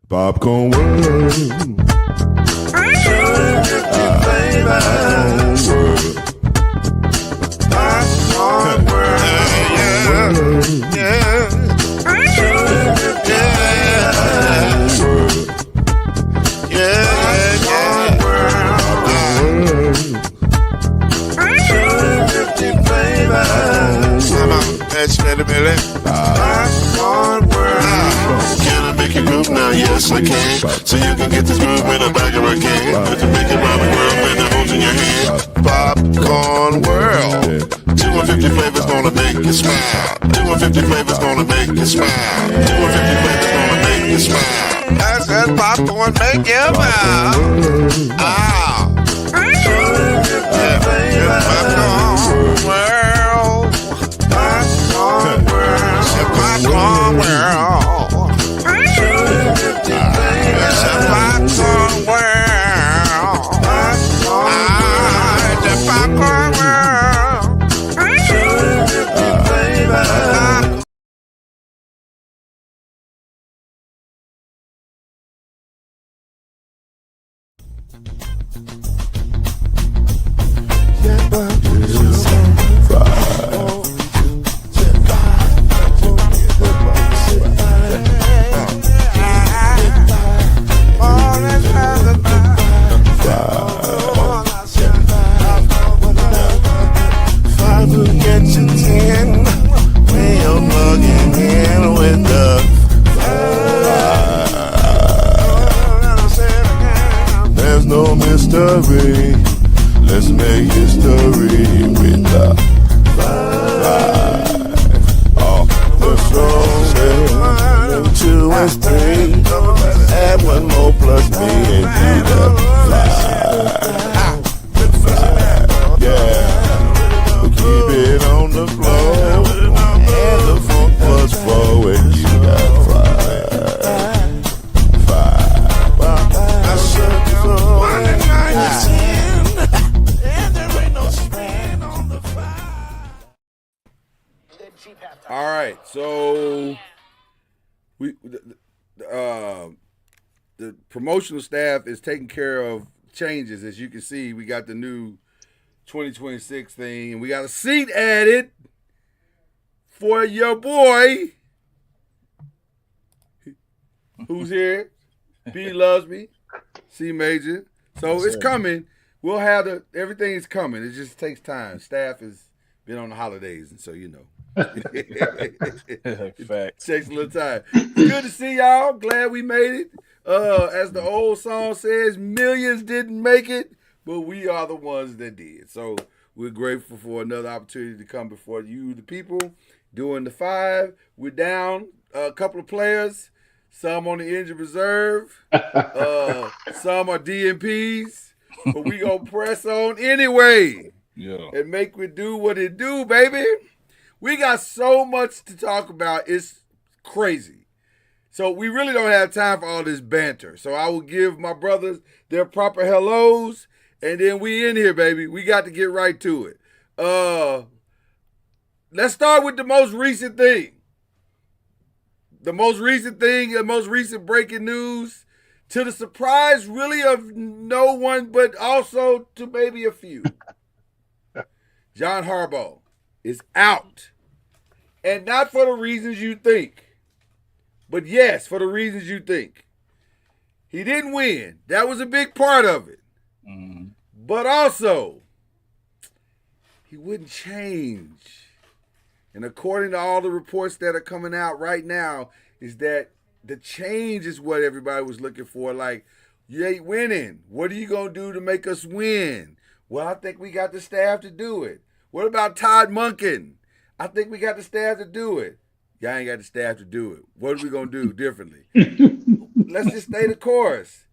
Popcorn World. Popcorn World. Yeah. Can I make you groove now? Yes, I can. So you can get this groove in a bag of a can. You can make it round the world when it holds in your hand. Popcorn World. 250 flavors gonna make you smile. 250 flavors gonna make you smile. 250 flavors gonna make you smile. I said popcorn make you smile. Ah. Popcorn World. Popcorn World. Popcorn World. It's a popcorn world. It's a popcorn world. There's no mystery. Let's make history with the vibe. Off the throne, 2 and 3. Add 1 more plus me and do the vibe. Yeah, we keep it on the floor, and the funk was flowing. You got vibe. All right, so the promotional staff is taking care of changes. As you can see, we got the new 2026 thing, and we got a seat added for your boy, who's here. B loves me, C major. So it's coming. We'll have everything is coming. It just takes time. Staff has been on the holidays, and so you know. Facts. Takes a little time. Good to see y'all. Glad we made it. As the old song says, millions didn't make it, but we are the ones that did. So we're grateful for another opportunity to come before you, the people, doing the 5. We're down a couple of players. Some on the injured reserve. Some are DNPs. But we gonna press on anyway. Yeah. And make we do what it do, baby. We got so much to talk about. It's crazy. So we really don't have time for all this banter. So I will give my brothers their proper hellos, and then we in here, baby. We got to get right to it. Let's start with the most recent thing. The most recent breaking news, to the surprise really of no one, but also to maybe a few. John Harbaugh is out. And not for the reasons you think. But yes, for the reasons you think. He didn't win. That was a big part of it. Mm-hmm. But also, he wouldn't change. And according to all the reports that are coming out right now, is that the change is what everybody was looking for. Like, you ain't winning. What are you going to do to make us win? Well, I think we got the staff to do it. What about Todd Monken? I think we got the staff to do it. Y'all ain't got the staff to do it. What are we going to do differently? Let's just stay the course.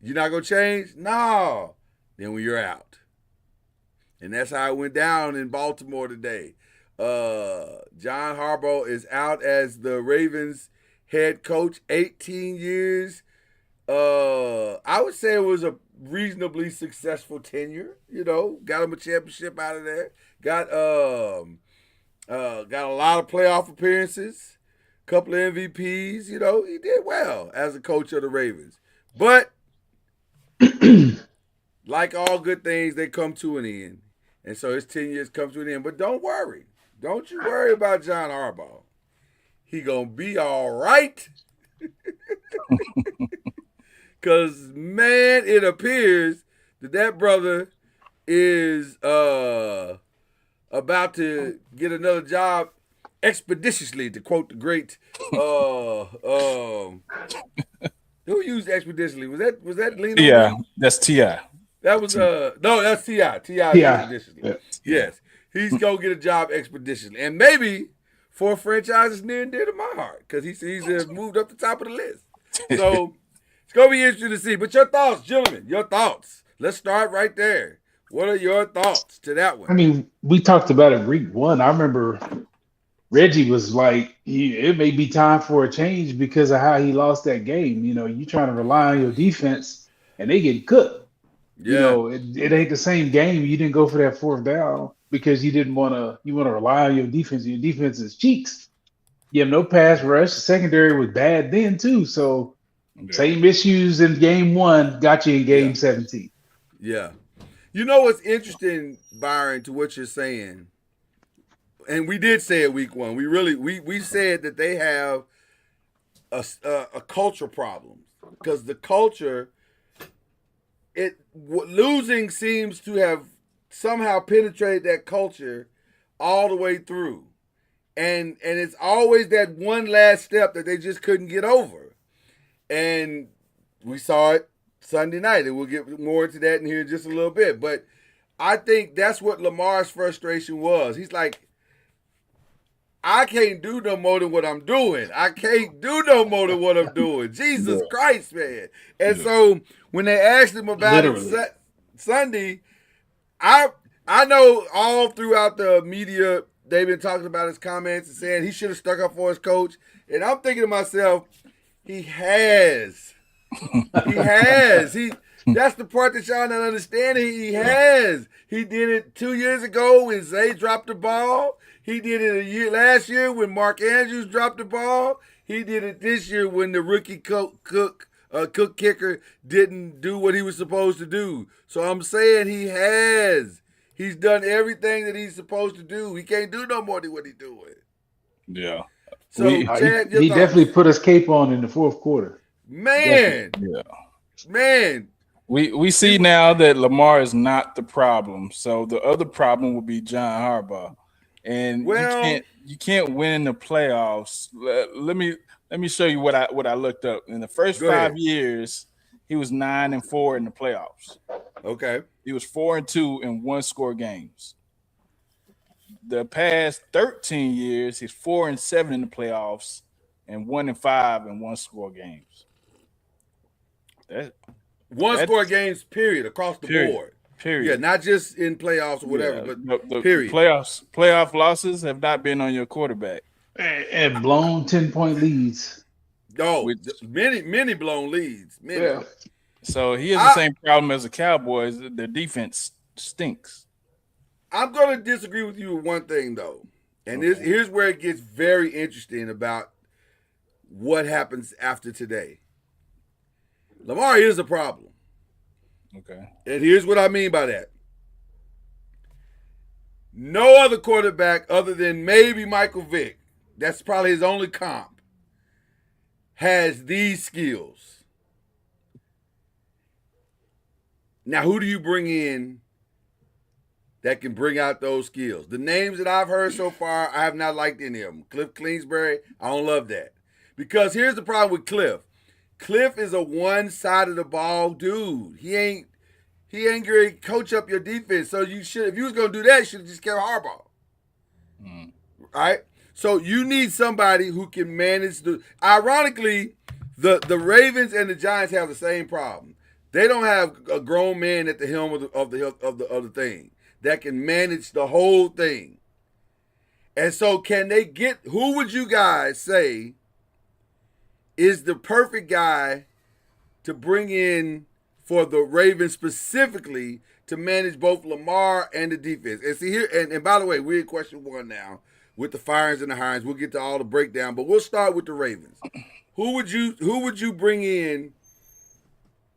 You're not going to change? No. Then you're out. And that's how it went down in Baltimore today. John Harbaugh is out as the Ravens head coach, 18 years. I would say it was a reasonably successful tenure. You know, got him a championship out of there. Got a lot of playoff appearances. couple of MVPs. You know, he did well as a coach of the Ravens. But like all good things, they come to an end. And so his 10 years come to an end. But don't worry. Don't you worry about John Harbaugh. He gonna be all right. Because, man, it appears that brother is about to get another job expeditiously, to quote the great who used expeditiously? Was that Lena? Yeah, that's T.I. That was no, that's T.I. T.I. expeditiously. Yeah. Yes. He's gonna get a job expeditiously. And maybe for a franchise that's near and dear to my heart, because he's moved up the top of the list. So it's gonna be interesting to see. But your thoughts, gentlemen, your thoughts. Let's start right there. What are your thoughts to that one? I mean, we talked about it week one. I remember Reggie was like, it may be time for a change because of how he lost that game. You know, you trying to rely on your defense and they get cooked. Yeah. You know, it ain't the same game. You didn't go for that fourth down because you want to rely on your defense. Your defense is cheeks. You have no pass rush. The secondary was bad then too. So same issues in game one got you in game 17. Yeah. You know what's interesting, Byron, to what you're saying, and we did say it week one. We said that they have a culture problem because the culture, losing seems to have somehow penetrated that culture all the way through, and it's always that one last step that they just couldn't get over, and we saw it Sunday night, and we'll get more into that in here in just a little bit. But I think that's what Lamar's frustration was. He's like, I can't do no more than what I'm doing. I can't do no more than what I'm doing. Jesus Christ, man. And so when they asked him about it Sunday, I know all throughout the media they've been talking about his comments and saying he should have stuck up for his coach. And I'm thinking to myself, he has. He has. That's the part that y'all not understanding. He has. He did it 2 years ago when Zay dropped the ball. He did it last year when Mark Andrews dropped the ball. He did it this year when the rookie Cook kicker didn't do what he was supposed to do. So I'm saying he has. He's done everything that he's supposed to do. He can't do no more than what he's doing. Yeah. So Chad, he definitely put his cape on in the fourth quarter. Man. Yeah. Man. We see now that Lamar is not the problem. So the other problem would be John Harbaugh. And you can't win in the playoffs. Let me show you what I looked up. In the first 5 years, he was 9-4 in the playoffs. Okay. He was 4-2 in one-score games. The past 13 years, he's 4-7 in the playoffs and 1-5 in one-score games. One-score games, period, across the board. Period. Yeah, not just in playoffs or whatever, but period. Playoff losses have not been on your quarterback. And blown 10-point leads. Oh, many blown leads. Many. Yeah. So he has the same problem as the Cowboys. Their defense stinks. I'm going to disagree with you with one thing, though. And here's where it gets very interesting about what happens after today. Lamar is a problem. Okay. And here's what I mean by that. No other quarterback other than maybe Michael Vick, that's probably his only comp, has these skills. Now, who do you bring in that can bring out those skills? The names that I've heard so far, I have not liked any of them. Cliff Kingsbury, I don't love that. Because here's the problem with Cliff. Cliff is a one-side-of-the-ball dude. He ain't going to coach up your defense. So you should, if you was going to do that, you should have just kept Harbaugh. Right? So you need somebody who can manage the. Ironically, the Ravens and the Giants have the same problem. They don't have a grown man at the helm of the thing that can manage the whole thing. And so can they get, who would you guys say is the perfect guy to bring in for the Ravens specifically to manage both Lamar and the defense? And see here, and by the way, we're in question one now. with the firings and the hirings. We'll get to all the breakdown, but we'll start with the Ravens. Who would you bring in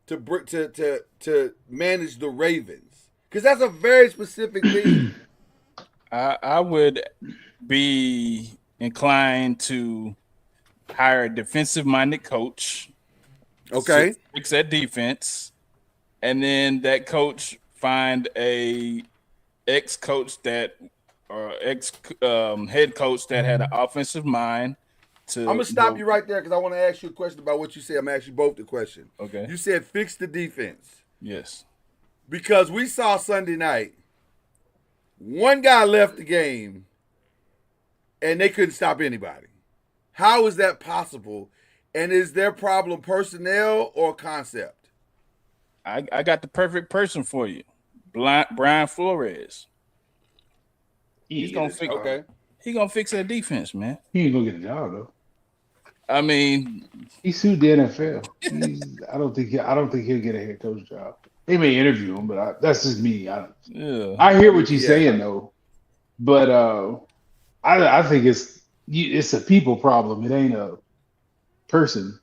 to manage the Ravens? Because that's a very specific thing. I would be inclined to hire a defensive-minded coach. Okay. To fix that defense, and then that coach find a ex-coach that or head coach that had an offensive mind. I'm gonna stop you right there because I want to ask you a question about what you said. I'm gonna ask you both the question. Okay. You said fix the defense. Yes. Because we saw Sunday night, one guy left the game, and they couldn't stop anybody. How is that possible? And is their problem personnel or concept? I got the perfect person for you, Brian Flores. He's gonna fix. Okay. He gonna fix that defense, man. He ain't gonna get a job though. I mean, he sued the NFL. I don't think he'll get a head coach job. They may interview him, but that's just me. I hear what you're saying though, but I think it's a people problem. It ain't a person.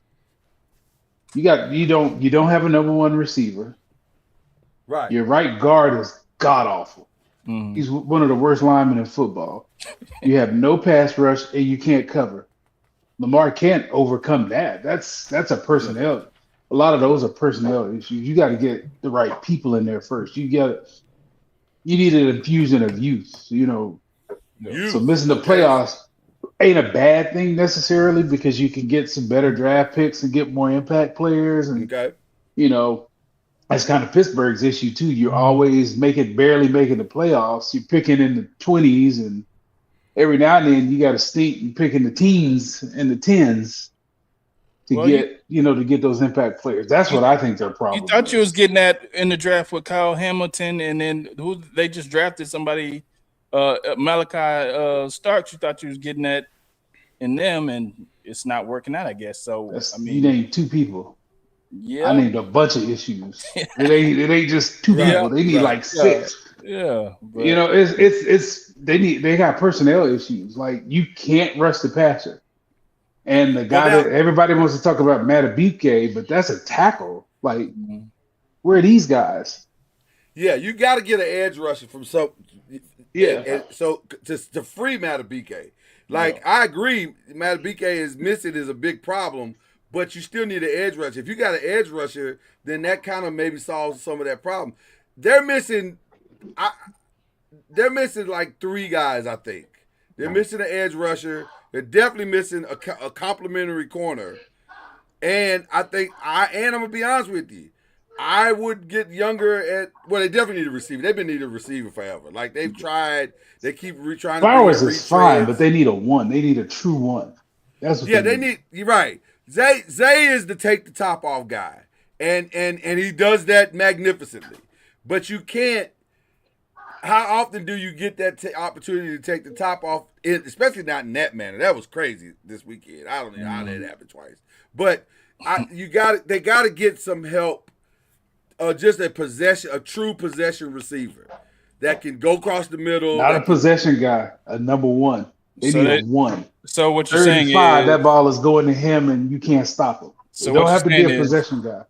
You don't have a number one receiver. Right. Your right guard is god awful. Mm-hmm. He's one of the worst linemen in football. You have no pass rush and you can't cover. Lamar can't overcome that. That's a personnel. A lot of those are personnel issues. You got to get the right people in there first. You need an infusion of youth. So missing the playoffs ain't a bad thing necessarily because you can get some better draft picks and get more impact players. And that's kind of Pittsburgh's issue too. You're always barely making the playoffs. You're picking in the 20s, and every now and then you got to stink and picking the teens and the 10s to get those impact players. That's what I think their problem. You thought you was getting that in the draft with Kyle Hamilton, and then they just drafted somebody, Malachi Starks. You thought you was getting that in them, and it's not working out, I guess. So you named two people. Yeah, I named a bunch of issues. it ain't just two people. They need like six. Yeah, but, they got personnel issues. Like you can't rush the passer. And the guy that everybody wants to talk about, Madubuike, but that's a tackle. Like, where are these guys? Yeah, you got to get an edge rusher from some. Yeah. And so to free Madubuike. Like, I agree, Madubuike is missing is a big problem, but you still need an edge rusher. If you got an edge rusher, then that kind of maybe solves some of that problem. They're missing like three guys, I think. They're missing an edge rusher. They're definitely missing a complimentary corner. And I think I'm going to be honest with you. I would get younger they definitely need a receiver. They've been needing a receiver forever. Like they've tried, they keep trying to. Flowers is fine, but they need a one. They need a true one. That's what they need. You're right. Zay is the take the top off guy. And he does that magnificently. But you can't. How often do you get that opportunity to take the top off, especially not in that manner? That was crazy this weekend. I don't know how that happened twice. But they got to get some help, just a true possession receiver that can go across the middle. Not a possession guy, a number one. They need a one. So what you're saying is that ball is going to him and you can't stop him. So don't have to be a possession guy.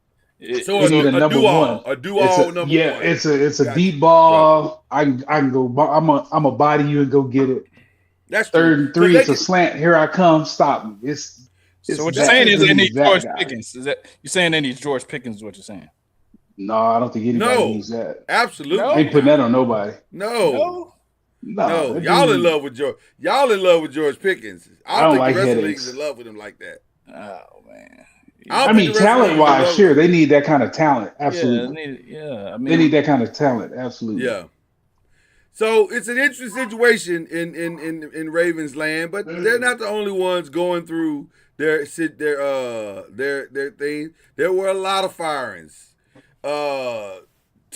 So it's a number one. A do-all number one. Yeah, it's a deep ball. I can go. I'm a body you and go get it. That's third and three. It's a slant. Here I come. Stop me. So what you're saying is they need George Pickens. Is that you're saying they need George Pickens? Is what you're saying? No, I don't think anybody needs that. Absolutely, they ain't putting that on nobody. No. Y'all in love with George. Y'all in love with George Pickens. I don't think like the rest headaches. of the league's in love with him like that. Oh man. I mean, talent-wise, sure, they need that kind of talent. Absolutely. They need that kind of talent. Absolutely. Yeah. So it's an interesting situation in Ravens land, but they're not the only ones going through their thing. There were a lot of firings. To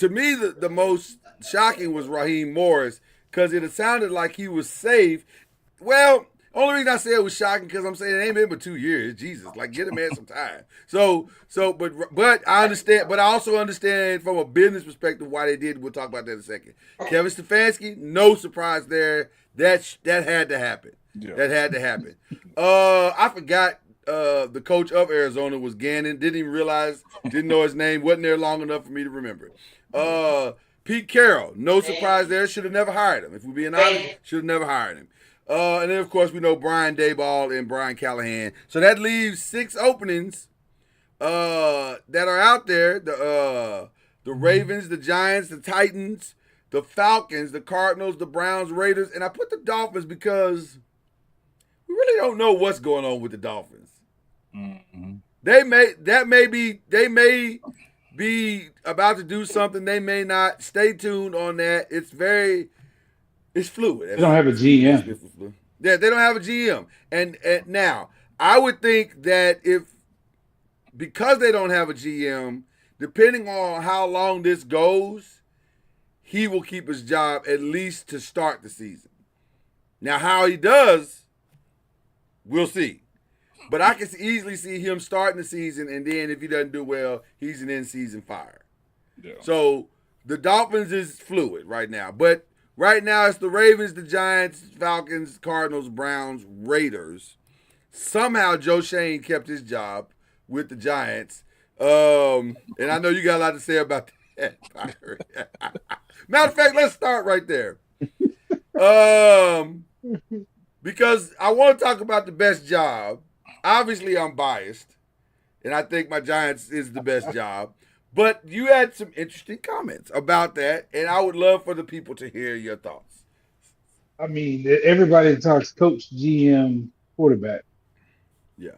me, the most shocking was Raheem Morris because it sounded like he was safe. Well, Only reason I said it was shocking because I'm saying it ain't been but 2 years. Jesus, like get a man some time. But I understand. But I also understand from a business perspective why they did. We'll talk about that in a second. Kevin Stefanski, no surprise there. That had to happen. Yeah. That had to happen. I forgot the coach of Arizona was Gannon. Didn't even realize. Didn't know his name. Wasn't there long enough for me to remember. Pete Carroll, no surprise there. Should have never hired him. If we're being honest, should have never hired him. And then, of course, we know Brian Daboll and Brian Callahan. So that leaves 6 openings that are out there. The Ravens, the Giants, the Titans, the Falcons, the Cardinals, the Browns, Raiders. And I put the Dolphins because we really don't know what's going on with the Dolphins. Mm-hmm. They may be about to do something. They may not. Stay tuned on that. It's fluid. They don't have a GM. Yeah, they don't have a GM. And now, I would think that because they don't have a GM, depending on how long this goes, he will keep his job at least to start the season. Now, how he does, we'll see. But I can easily see him starting the season, and then if he doesn't do well, he's an in-season fire. Yeah. So the Dolphins is fluid right now. But right now it's the Ravens, the Giants, Falcons, Cardinals, Browns, Raiders. Somehow Joe Shane kept his job with the Giants. And I know you got a lot to say about that. Matter of fact, let's start right there. Because I want to talk about the best job. Obviously, I'm biased, and I think my Giants is the best job. But you had some interesting comments about that, and I would love for the people to hear your thoughts. I mean, everybody talks coach, GM, quarterback. Yeah.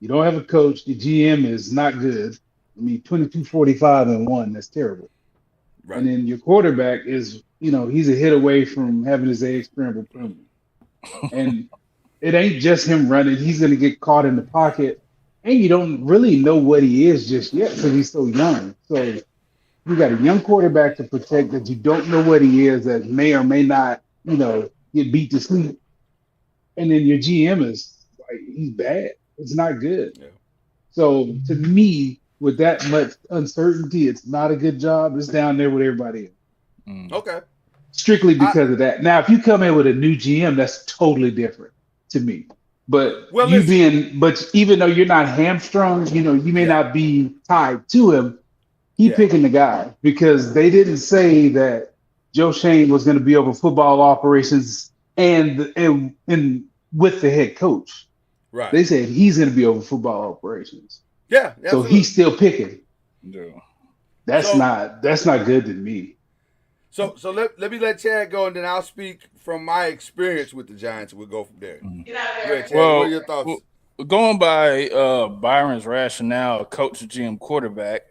You don't have a coach. The GM is not good. I mean, 22-45-1. That's terrible. Right. And then your quarterback is, he's a hit away from having his egg scrambled permanent. And it ain't just him running. He's going to get caught in the pocket. And you don't really know what he is just yet because he's so young. So you got a young quarterback to protect that you don't know what he is, that may or may not, get beat to sleep. And then your GM is like, he's bad. It's not good. Yeah. So to me, with that much uncertainty, it's not a good job. It's down there with everybody else. Okay. Strictly because of that. Now, if you come in with a new GM, that's totally different to me. But even though you're not hamstrung, you may not be tied to him. He's picking the guy because they didn't say that Joe Shane was going to be over football operations and with the head coach. Right. They said he's going to be over football operations. Yeah. So he's still picking. Yeah. That's not good to me. So let me let Chad go, and then I'll speak from my experience with the Giants. We'll go from there. Chad, well, what are your thoughts? Going by Byron's rationale, coach, GM, quarterback.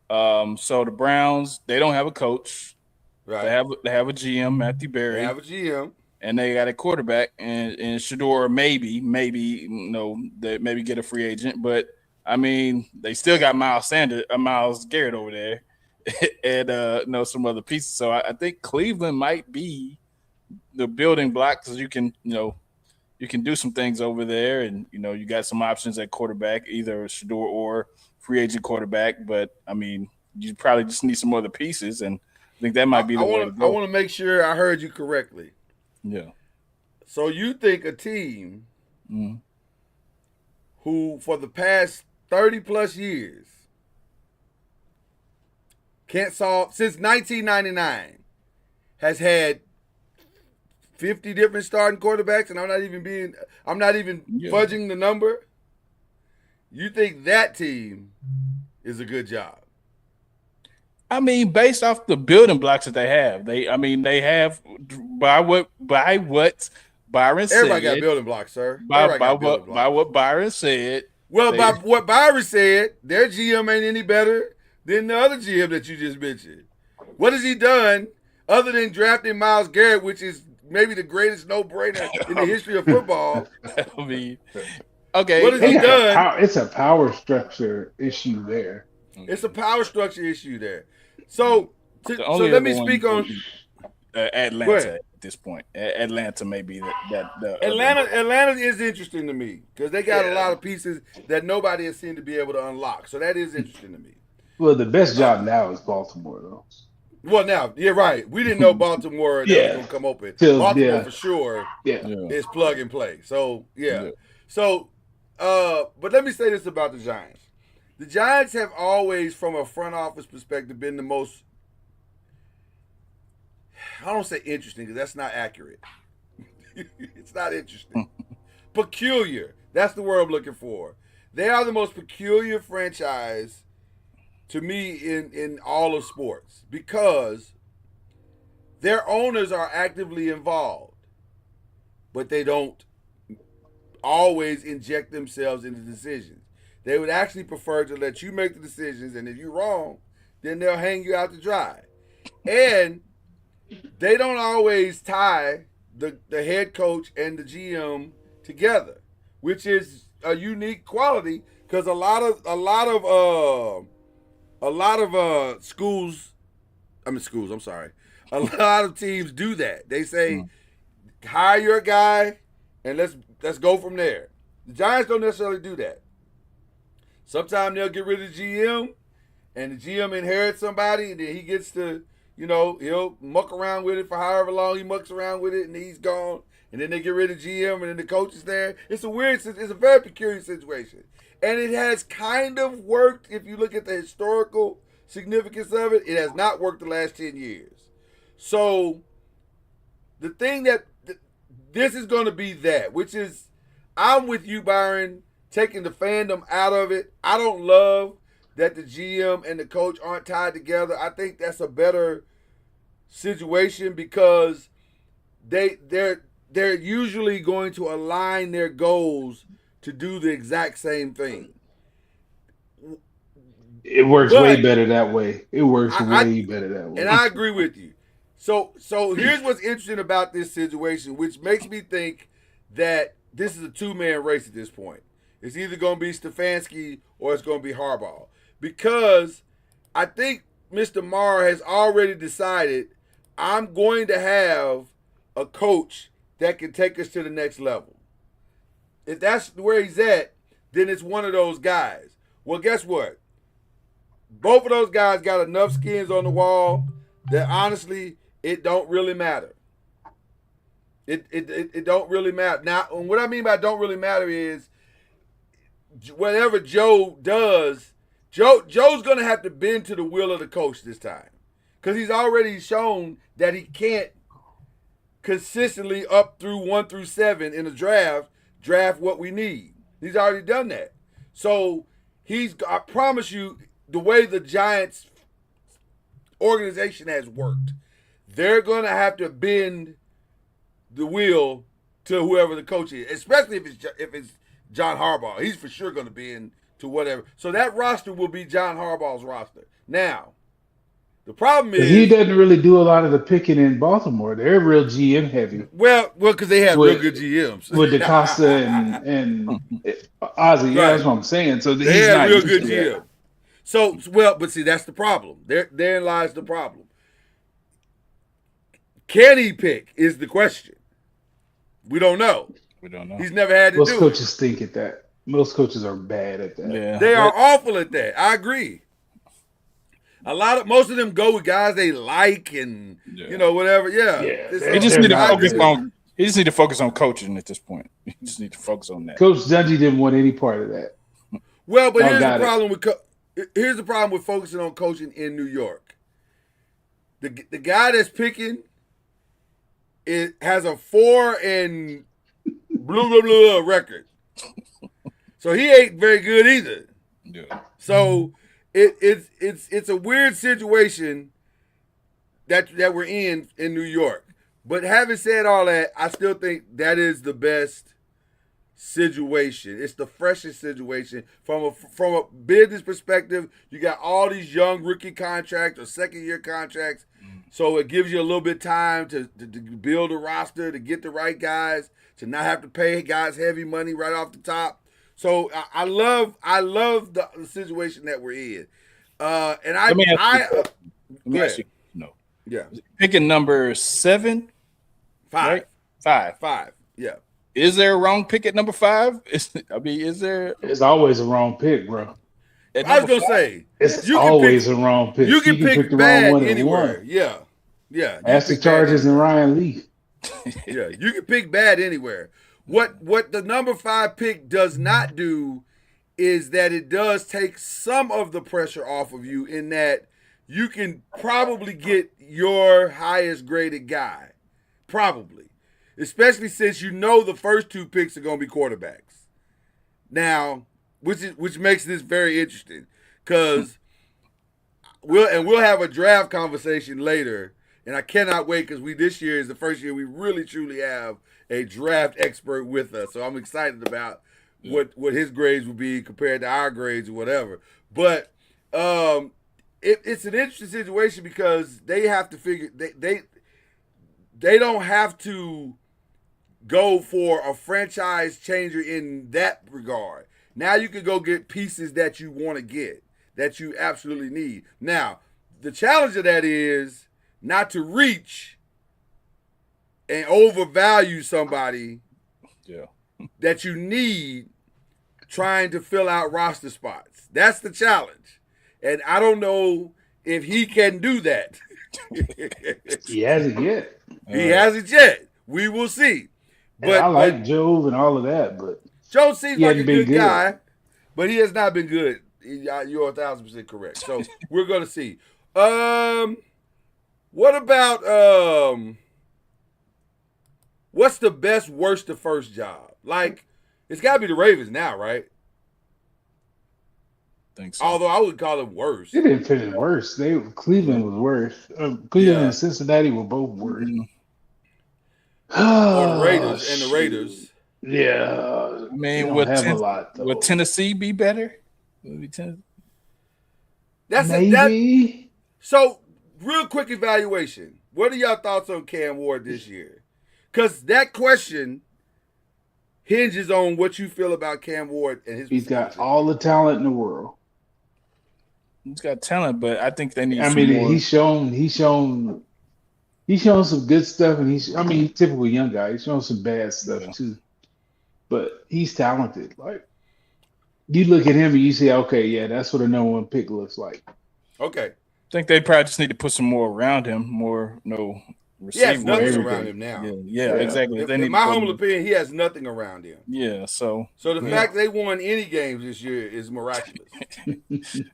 So the Browns, they don't have a coach. Right. They have a GM, Matthew Berry. They have a GM. And they got a quarterback, and Shador maybe they maybe get a free agent, but I mean they still got Myles Garrett over there, and some other pieces. So I think Cleveland might be the building block because you can do some things over there, and you got some options at quarterback, either Shador or free agent quarterback. But I mean you probably just need some other pieces, and I think that might be the way to go. I want to make sure I heard you correctly. Yeah. So you think a team who for the past 30 plus years can't solve since 1999 has had 50 different starting quarterbacks, and I'm not even fudging the number. You think that team is a good job? I mean, based off the building blocks that they have, they have by what Byron said. Everybody got building blocks, sir. By what Byron said. Well, by what Byron said, their GM ain't any better than the other GM that you just mentioned. What has he done other than drafting Myles Garrett, which is maybe the greatest no-brainer in the history of football? I mean, okay. What has he done? It's a power structure issue there. It's a power structure issue there. So let me speak on Atlanta. this point. Atlanta may be Atlanta is interesting to me because they got a lot of pieces that nobody has seemed to be able to unlock. So that is interesting to me. Well, the best job now is Baltimore, though. Well, now you're right. We didn't know Baltimore that was going to come open. Baltimore for sure is plug and play. So So, but let me say this about the Giants. The Giants have always, from a front office perspective, been the most, I don't say interesting because that's not accurate. It's not interesting. Peculiar. That's the word I'm looking for. They are the most peculiar franchise to me in all of sports because their owners are actively involved, but they don't always inject themselves into decisions. They would actually prefer to let you make the decisions, and if you're wrong, then they'll hang you out to dry. And they don't always tie the head coach and the GM together, which is a unique quality because a lot of schools, I'm sorry, a lot of teams do that. They say, hire your guy and let's go from there. The Giants don't necessarily do that. Sometimes they'll get rid of the GM and the GM inherits somebody and then he gets to, he'll muck around with it for however long he mucks around with it and he's gone. And then they get rid of GM and then the coach is there. It's a very peculiar situation. And it has kind of worked if you look at the historical significance of it. It has not worked the last 10 years. So the thing that this is going to be that, which is I'm with you, Byron, taking the fandom out of it. I don't love that the GM and the coach aren't tied together. I think that's a better situation because they're usually going to align their goals to do the exact same thing. It works way better that way. It works way better that way. And I agree with you. So here's what's interesting about this situation, which makes me think that this is a two-man race at this point. It's either going to be Stefanski or it's going to be Harbaugh. Because I think Mr. Maher has already decided I'm going to have a coach that can take us to the next level. If that's where he's at, then it's one of those guys. Well, guess what? Both of those guys got enough skins on the wall that honestly, it don't really matter. It don't really matter. Now, what I mean by don't really matter is whatever Joe does, Joe's going to have to bend to the will of the coach this time. Because he's already shown that he can't consistently up through 1 through 7 in a draft what we need. He's already done that. So I promise you, the way the Giants organization has worked, they're going to have to bend the wheel to whoever the coach is, especially if it's John Harbaugh. He's for sure going to bend to whatever. So that roster will be John Harbaugh's roster. Now, the problem is he doesn't really do a lot of the picking in Baltimore. They're real GM heavy. Well, because they have real good GMs with DeCosta and Ozzie. Yeah, that's what I'm saying. So they have real good GM. So but see, that's the problem. Therein lies the problem. Can he pick is the question. We don't know. He's never had to do it. Most coaches think at that. Most coaches are bad at that. Yeah. They are awful at that. I agree. Most of them go with guys they like and whatever. Yeah. He just need to focus on. He just need to focus on coaching at this point. He just need to focus on that. Coach Dungy didn't want any part of that. Well, but here's the problem with focusing on coaching in New York. The guy that's picking has a 4 and blah blah blah record, so he ain't very good either. Yeah. So it's a weird situation that we're in New York. But having said all that, I still think that is the best situation. It's the freshest situation from a business perspective. You got all these young rookie contracts or second-year contracts, so it gives you a little bit of time to build a roster, to get the right guys, to not have to pay guys heavy money right off the top. So I love the situation that we're in. And let me ask you, no. Yeah. Picking number 7 5. Right? 5. Yeah. Is there a wrong pick at number 5? Is there? It's always a wrong pick, bro. I was gonna say it's always a wrong pick. You can pick the bad wrong one anywhere. Yeah. Ask the Chargers and Ryan Leaf. Yeah, you can pick bad anywhere. What the number 5 pick does not do is that it does take some of the pressure off of you in that you can probably get your highest graded guy. Probably. Especially since you know the first 2 picks are going to be quarterbacks. Now, which makes this very interesting because we'll have a draft conversation later, and I cannot wait because this year is the first year we really truly have a draft expert with us. So I'm excited about what his grades will be compared to our grades or whatever. But it's an interesting situation because they have to figure they don't have to go for a franchise changer in that regard. Now you can go get pieces that you want to get, that you absolutely need. Now, the challenge of that is not to reach and overvalue somebody that you need trying to fill out roster spots. That's the challenge. And I don't know if he can do that. He hasn't yet. He hasn't yet. We will see. But I like Jove and all of that, but Joe seems like a good guy, but he has not been good. You're 1,000% correct. So we're going to see. What about what's the best, worst to first job? Like, it's got to be the Ravens now, right? Think so. Although I would call them worse. They didn't finish worse. Cleveland was worse. Cleveland and Cincinnati were both worse. Or the Raiders. Yeah. I mean, would Tennessee be better? Maybe. So, real quick evaluation. What are y'all thoughts on Cam Ward this year? Because that question hinges on what you feel about Cam Ward and his. He's got all the talent in the world. He's got talent, but I think they need. More. He's shown some good stuff, and he's typical young guy. He's shown some bad stuff too, but he's talented. Like, you look at him and you say, okay, yeah, that's what a number 1 pick looks like. Okay, I think they probably just need to put some more around him, receivers. He has nothing around him now. Yeah, exactly. In my humble opinion, he has nothing around him. Yeah, so the fact they won any games this year is miraculous.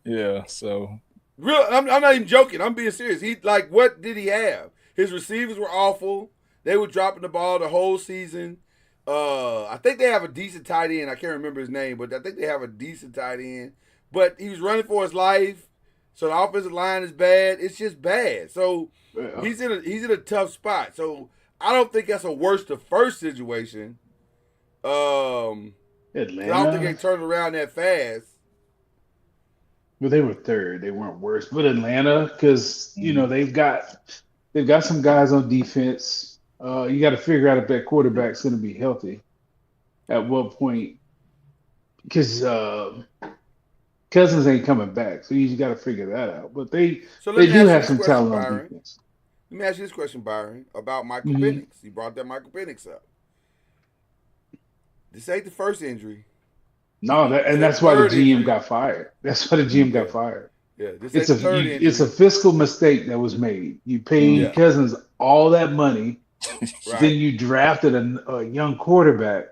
Yeah, so I'm not even joking. I'm being serious. What did he have? His receivers were awful. They were dropping the ball the whole season. I think they have a decent tight end. I can't remember his name, but I think they have a decent tight end. But he was running for his life. So the offensive line is bad. It's just bad. So he's in a tough spot. So I don't think that's a worse to first situation. Atlanta. I don't think they turned around that fast. But they were third. They weren't worse. But Atlanta, because they've got some guys on defense. You got to figure out if that quarterback's going to be healthy. At what point? Because Cousins ain't coming back, so you got to figure that out. But they do have some talent on defense. Let me ask you this question, Byron, about Michael Penix. You brought that Michael Penix up. This ain't the first injury. No, that's why the GM got fired. That's why the GM got fired. Yeah, it's a fiscal mistake that was made. You paid Cousins all that money, right. Then you drafted a young quarterback,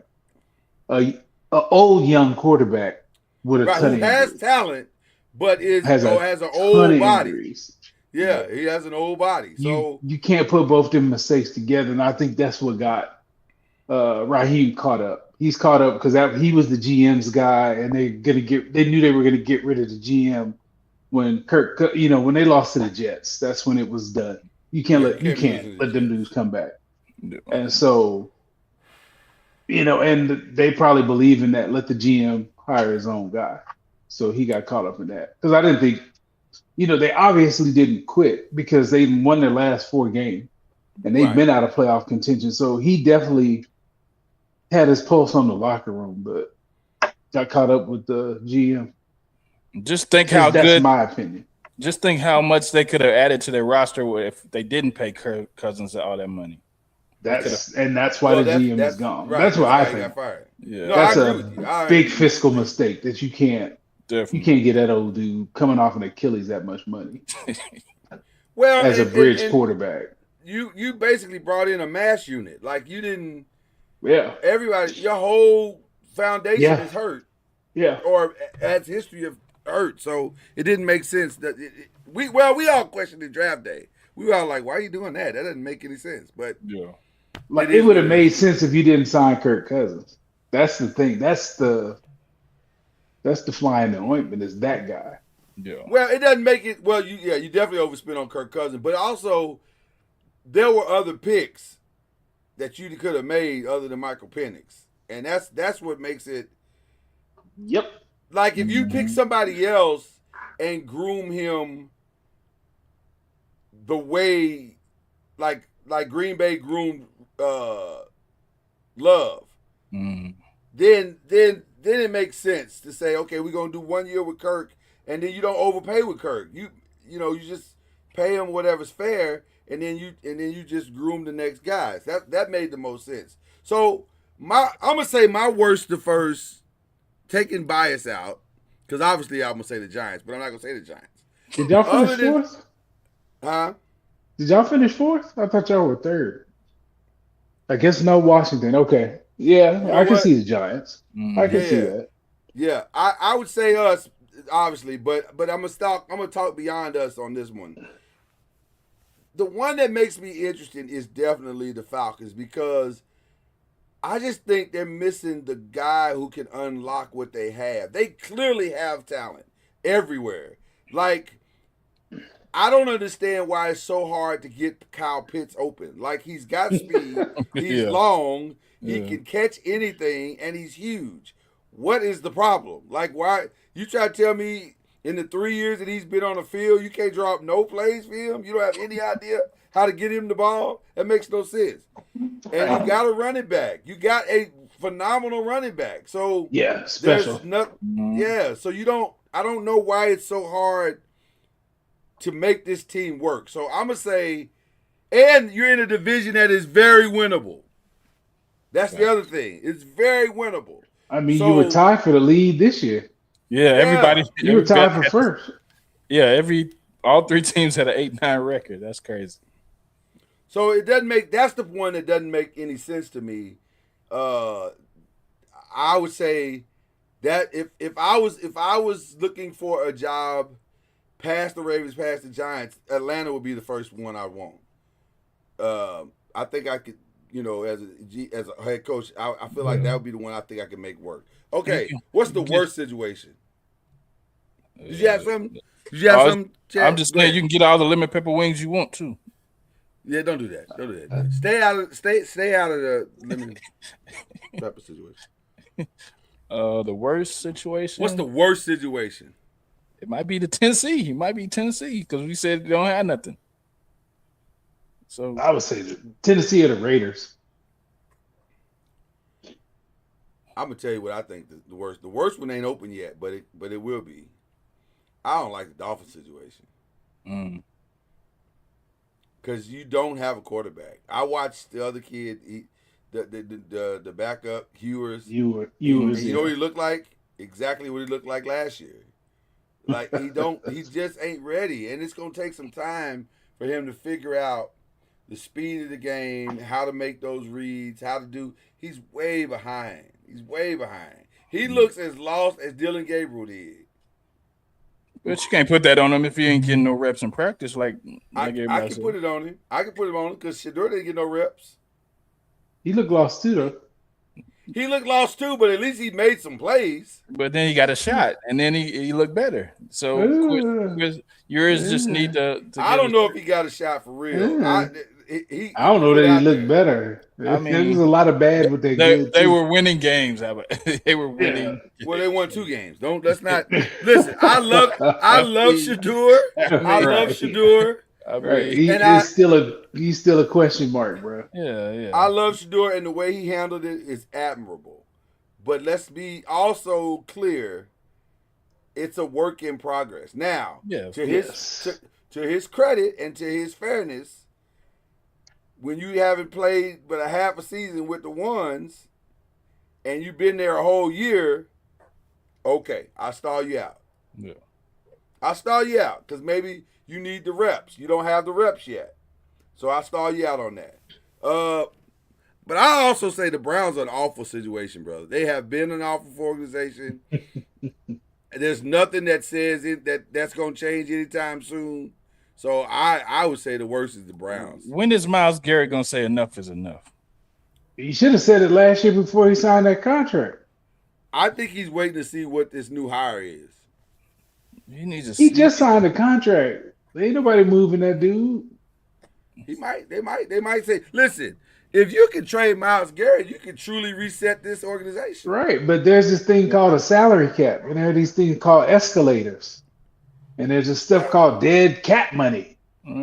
a old young quarterback with a ton of has injuries. Talent, but has an old body. Injuries. Yeah, he has an old body. So you can't put both them mistakes together, and I think that's what got Raheem caught up. He's caught up because he was the GM's guy, and they knew they were gonna get rid of the GM when when they lost to the Jets. That's when it was done. You can't let them dudes come back. Yeah. And so, and they probably believe in that. Let the GM hire his own guy. So he got caught up in that because I didn't think, they obviously didn't quit because they won their last 4 games and they've been out of playoff contention. So he definitely had his pulse on the locker room, but got caught up with the GM. Just think that's my opinion. Just think how much they could have added to their roster if they didn't pay Kirk Cousins all that money. That's why the GM is gone. Right, that's what I he think. got fired. Yeah, No, That's I agree a with you. big fiscal mistake that you can't definitely. get that old dude coming off an Achilles that much money Well, as a bridge quarterback. You basically brought in a mass unit. Like you didn't. Yeah. Everybody, your whole foundation is hurt. Yeah. Or has history of hurt, so it didn't make sense that we all questioned the draft day. We were all like, "Why are you doing that? That doesn't make any sense." But Yeah, like it would have made sense if you didn't sign Kirk Cousins. That's the thing. That's the fly in the ointment. Is that guy? yeah. Well, it doesn't make it. Well, you definitely overspent on Kirk Cousins, but also there were other picks that you could have made other than Michael Penix, and that's what makes it. Yep. Like if you pick somebody else and groom him the way, like Green Bay groomed Love, then it makes sense to say, okay, we're gonna do 1 year with Kirk, and then you don't overpay with Kirk. You just pay him whatever's fair, and then you just groom the next guys. That made the most sense. So I'm gonna say my worst to first, taking bias out, because obviously I'm gonna say the Giants, but I'm not gonna say the Giants. Did y'all finish fourth? Huh? Did y'all finish fourth? I thought y'all were third. I guess no Washington. Okay. Yeah, I can see the Giants. I can see that. Yeah, I would say us, obviously, but I'm gonna talk beyond us on this one. The one that makes me interested is definitely the Falcons, because I just think they're missing the guy who can unlock what they have. They clearly have talent everywhere. Like, I don't understand why it's so hard to get Kyle Pitts open. Like, he's got speed, he's long, he can catch anything, and he's huge. What is the problem? Like, why you try to tell me in the 3 years that he's been on the field, you can't draw up no plays for him? You don't have any idea how to get him the ball? That makes no sense. And you got a running back. You got a phenomenal running back. So yeah, special. So I don't know why it's so hard to make this team work. So I'm gonna say, and you're in a division that is very winnable. That's the other thing. It's very winnable. I mean, you were tied for the lead this year. Yeah, everybody. You were tied for first. Yeah, all three teams had an 8-9 record. That's crazy. So it doesn't make. That's the one that doesn't make any sense to me. I would say that if I was looking for a job past the Ravens, past the Giants, Atlanta would be the first one I want. I think I could, as a head coach, I feel like that would be the one I think I can make work. Okay, what's the worst situation? Did you have something? Chad? I'm just saying you can get all the lemon pepper wings you want to. Yeah, don't do that. Don't do that. Stay out of the lemon pepper situation. The worst situation. What's the worst situation? It might be Tennessee. It might be Tennessee because we said they don't have nothing. So I would say Tennessee or the Raiders. I'm gonna tell you what I think the worst. The worst one ain't open yet, but it will be. I don't like the Dolphins situation. Because you don't have a quarterback. I watched the other kid, the backup, Hewers. Hewers. You know what he looked like? Exactly what he looked like last year. Like he just ain't ready. And it's gonna take some time for him to figure out the speed of the game, how to make those reads, he's way behind. He looks as lost as Dylan Gabriel did. But you can't put that on him if he ain't getting no reps in practice. I can put it on him. I can put him on him because Shedeur didn't get no reps. He looked lost too, though. He looked lost too, but at least he made some plays. But then he got a shot, and then he looked better. So yours just need to I don't know if he got a shot for real. I don't know that he looked better. I mean, there was a lot of bad with they were winning games. They were winning. Yeah. Well, they won 2 games. Let's not listen. I love Shedeur. I love Shedeur. He's still a question mark, bro. Yeah. I love Shedeur, and the way he handled it is admirable. But let's be also clear, it's a work in progress. Now, to his credit and to his fairness, when you haven't played but a half a season with the ones, and you've been there a whole year, okay, I stall you out. Yeah. I stall you out because maybe you need the reps. You don't have the reps yet, so I stall you out on that. But I also say the Browns are an awful situation, brother. They have been an awful organization. There's nothing that says that's going to change anytime soon. So I would say the worst is the Browns. When is Myles Garrett going to say enough is enough? He should have said it last year before he signed that contract. I think he's waiting to see what this new hire is. He just signed a contract. Ain't nobody moving that dude. They might say, listen, if you can trade Myles Garrett, you can truly reset this organization. Right, but there's this thing called a salary cap, and there are these things called escalators, and there's this stuff called dead cap money.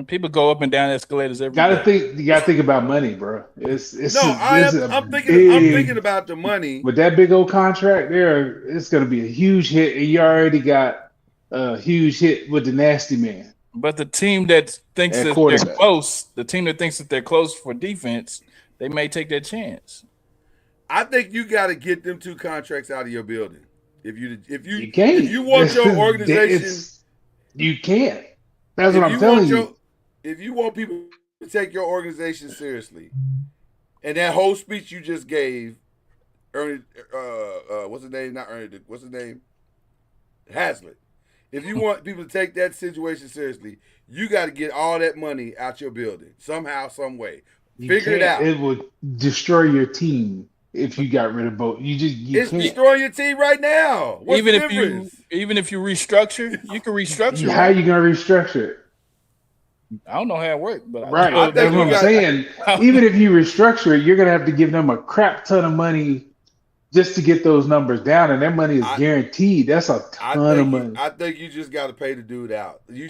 People go up and down escalators every day. You gotta think about money, bro. I'm thinking about the money. With that big old contract there, it's gonna be a huge hit, and you already got a huge hit with the nasty man. But the team that thinks that they're close, the team that thinks that they're close for defense, they may take that chance. I think you got to get them 2 contracts out of your building. If you want your organization, you can't. That's what I'm telling you. If you want people to take your organization seriously, and that whole speech you just gave, Ernie, what's his name? Not Ernie. What's his name? Haslett. If you want people to take that situation seriously, you got to get all that money out your building somehow, some way. Figure it out. It would destroy your team if you got rid of both. It's can't. Destroying your team right now. What's even if you restructure, you can restructure. How are you gonna restructure it? I don't know how it works, but right. That's what I'm saying. Even if you restructure it, you're gonna have to give them a crap ton of money just to get those numbers down, and that money is guaranteed. That's a ton of money. I think you just got to pay the dude out. You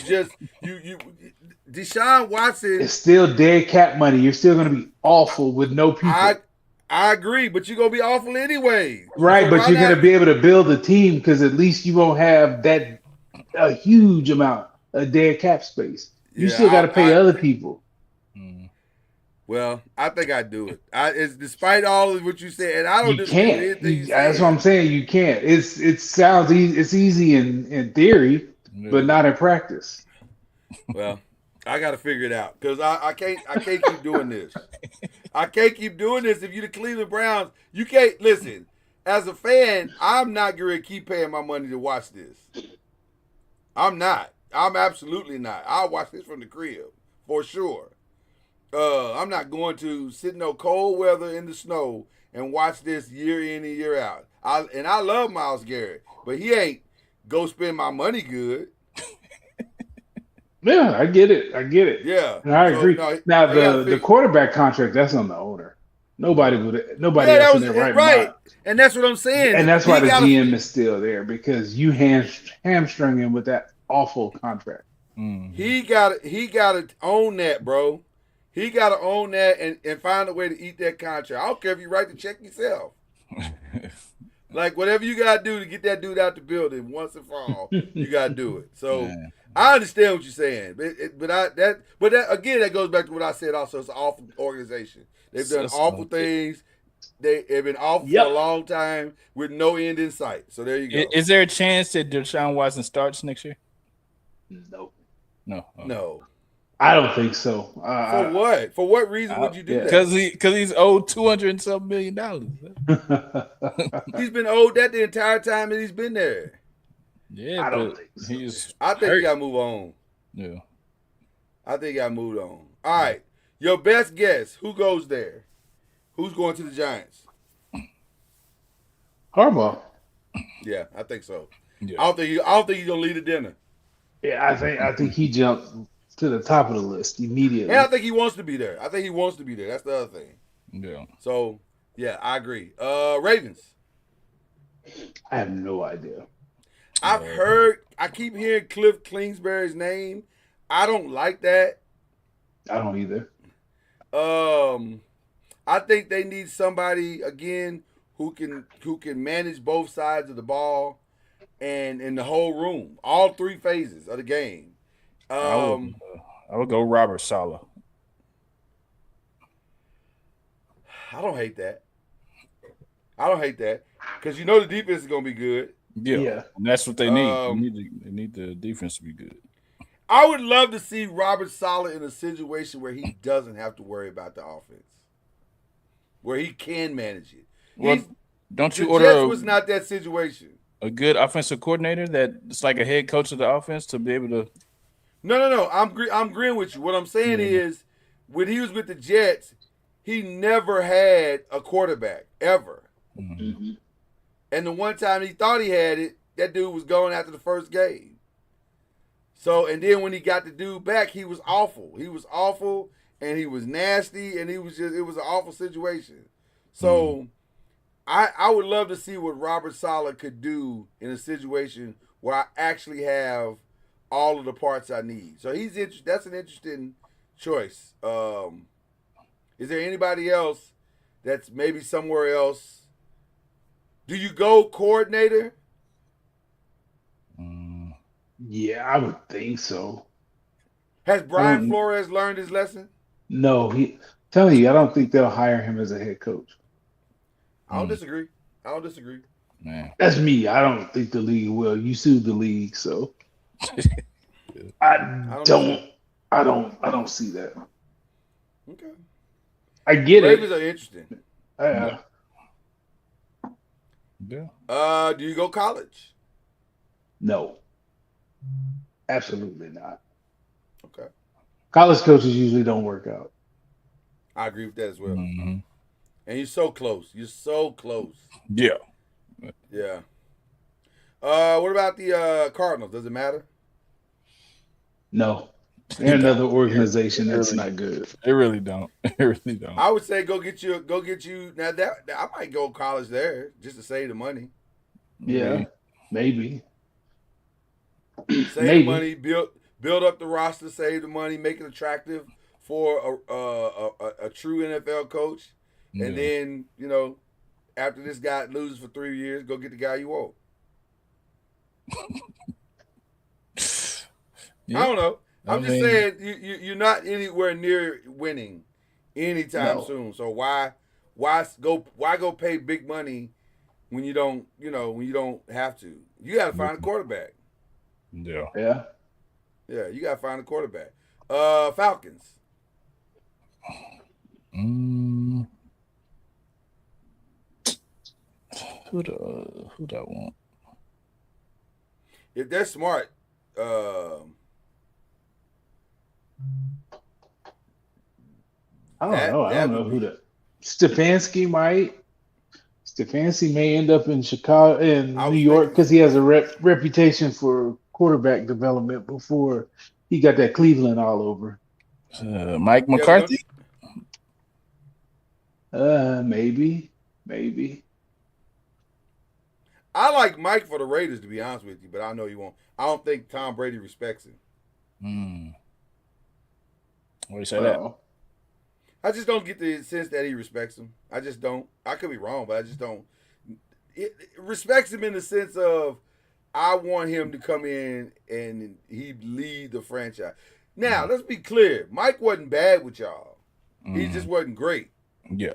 Deshaun Watson. It's still dead cap money. You're still going to be awful with no people. I agree, but you're going to be awful anyway. Right, but you're going to be able to build a team because at least you won't have a huge amount of dead cap space. You still got to pay other people. Well, I think I do it. It's despite all of what you said, and I don't. You can't. That's what I'm saying. You can't. It sounds easy. It's easy in theory, but not in practice. Well, I got to figure it out because I can't keep doing this. I can't keep doing this. If you're the Cleveland Browns, you can't listen. As a fan, I'm not going to keep paying my money to watch this. I'm not. I'm absolutely not. I'll watch this from the crib for sure. I'm not going to sit in no cold weather in the snow and watch this year in and year out. I love Myles Garrett, but he ain't go spend my money good. Yeah, I get it. Yeah, and I agree. Now the quarterback contract, that's on the owner. Nobody else in their right mind. And that's what I'm saying. And that's why the GM is still there because you hamstrung him with that awful contract. He got to own that, bro. He got to own that and find a way to eat that contract. I don't care if you write the check yourself. Like, whatever you got to do to get that dude out the building once and for all, you got to do it. So, I understand what you're saying. But that again, that goes back to what I said also. It's an awful organization. They've done awful things. They've been awful for a long time with no end in sight. So, there you go. Is there a chance that Deshaun Watson starts next year? No. No. I don't think so. For what? For what reason would you do that? Because he's owed $200 and something million. He's been owed that the entire time that he's been there. Yeah, I don't think so. I think you got to move on. Yeah. I think you got to move on. All right. Your best guess. Who goes there? Who's going to the Giants? Harbaugh. Yeah, I think so. Yeah. I don't think he's gonna lead the dinner. Yeah, I think he jumped to the top of the list immediately. And I think he wants to be there. That's the other thing. Yeah. So yeah, I agree. Ravens. I have no idea. I keep hearing Cliff Kingsbury's name. I don't like that. I don't either. I think they need somebody again who can manage both sides of the ball and in the whole room, all 3 phases of the game. I would go Robert Saleh. I don't hate that. I don't hate that because you know the defense is gonna be good. Yeah. And that's what they need. Um, They need the defense to be good. I would love to see Robert Saleh in a situation where he doesn't have to worry about the offense, where he can manage it. Well, don't you the order Jets was not that situation. A good offensive coordinator that's like a head coach of the offense to be able to? No. I'm agreeing with you. What I'm saying is, when he was with the Jets, he never had a quarterback ever. Mm-hmm. And the one time he thought he had it, that dude was going after the first game. So, and then when he got the dude back, he was awful. He was awful, and he was nasty, and it was an awful situation. So, I would love to see what Robert Saleh could do in a situation where I actually have all of the parts I need. So that's an interesting choice. Is there anybody else that's maybe somewhere else? Do you go coordinator? Yeah, I would think so. Has Brian Flores learned his lesson? No, telling you, I don't think they'll hire him as a head coach. I don't disagree. Man. That's me. I don't think the league will. You sued the league, so I don't see that. Okay. I get Ravens it. are interesting. Yeah. Do you go college? No. Absolutely not. Okay. College coaches usually don't work out. I agree with that as well. Mm-hmm. And you're so close. Yeah. Yeah. What about the Cardinals? Does it matter? No. They're another organization that's not good. They really don't. I would say go get you now that I might go college there just to save the money. Yeah. Maybe. Save the money, build up the roster, save the money, make it attractive for a true NFL coach. Yeah. And then, after this guy loses for 3 years, go get the guy you want. I don't know. I'm just saying you're not anywhere near winning anytime soon. So why go pay big money when you don't have to? You got to find a quarterback. Yeah. Yeah, you got to find a quarterback. Falcons. Who'd I want? If they're smart, I don't know who the Stefanski might. Stefanski may end up in Chicago, in New York, because he has a reputation for quarterback development before he got that Cleveland all over. Mike McCarthy? Maybe. I like Mike for the Raiders, to be honest with you, but I know you won't. I don't think Tom Brady respects him. What do you say that? I just don't get the sense that he respects him. I just don't. I could be wrong, but I just don't. It respects him in the sense of I want him to come in and he lead the franchise. Now, let's be clear. Mike wasn't bad with y'all. He just wasn't great. Yeah.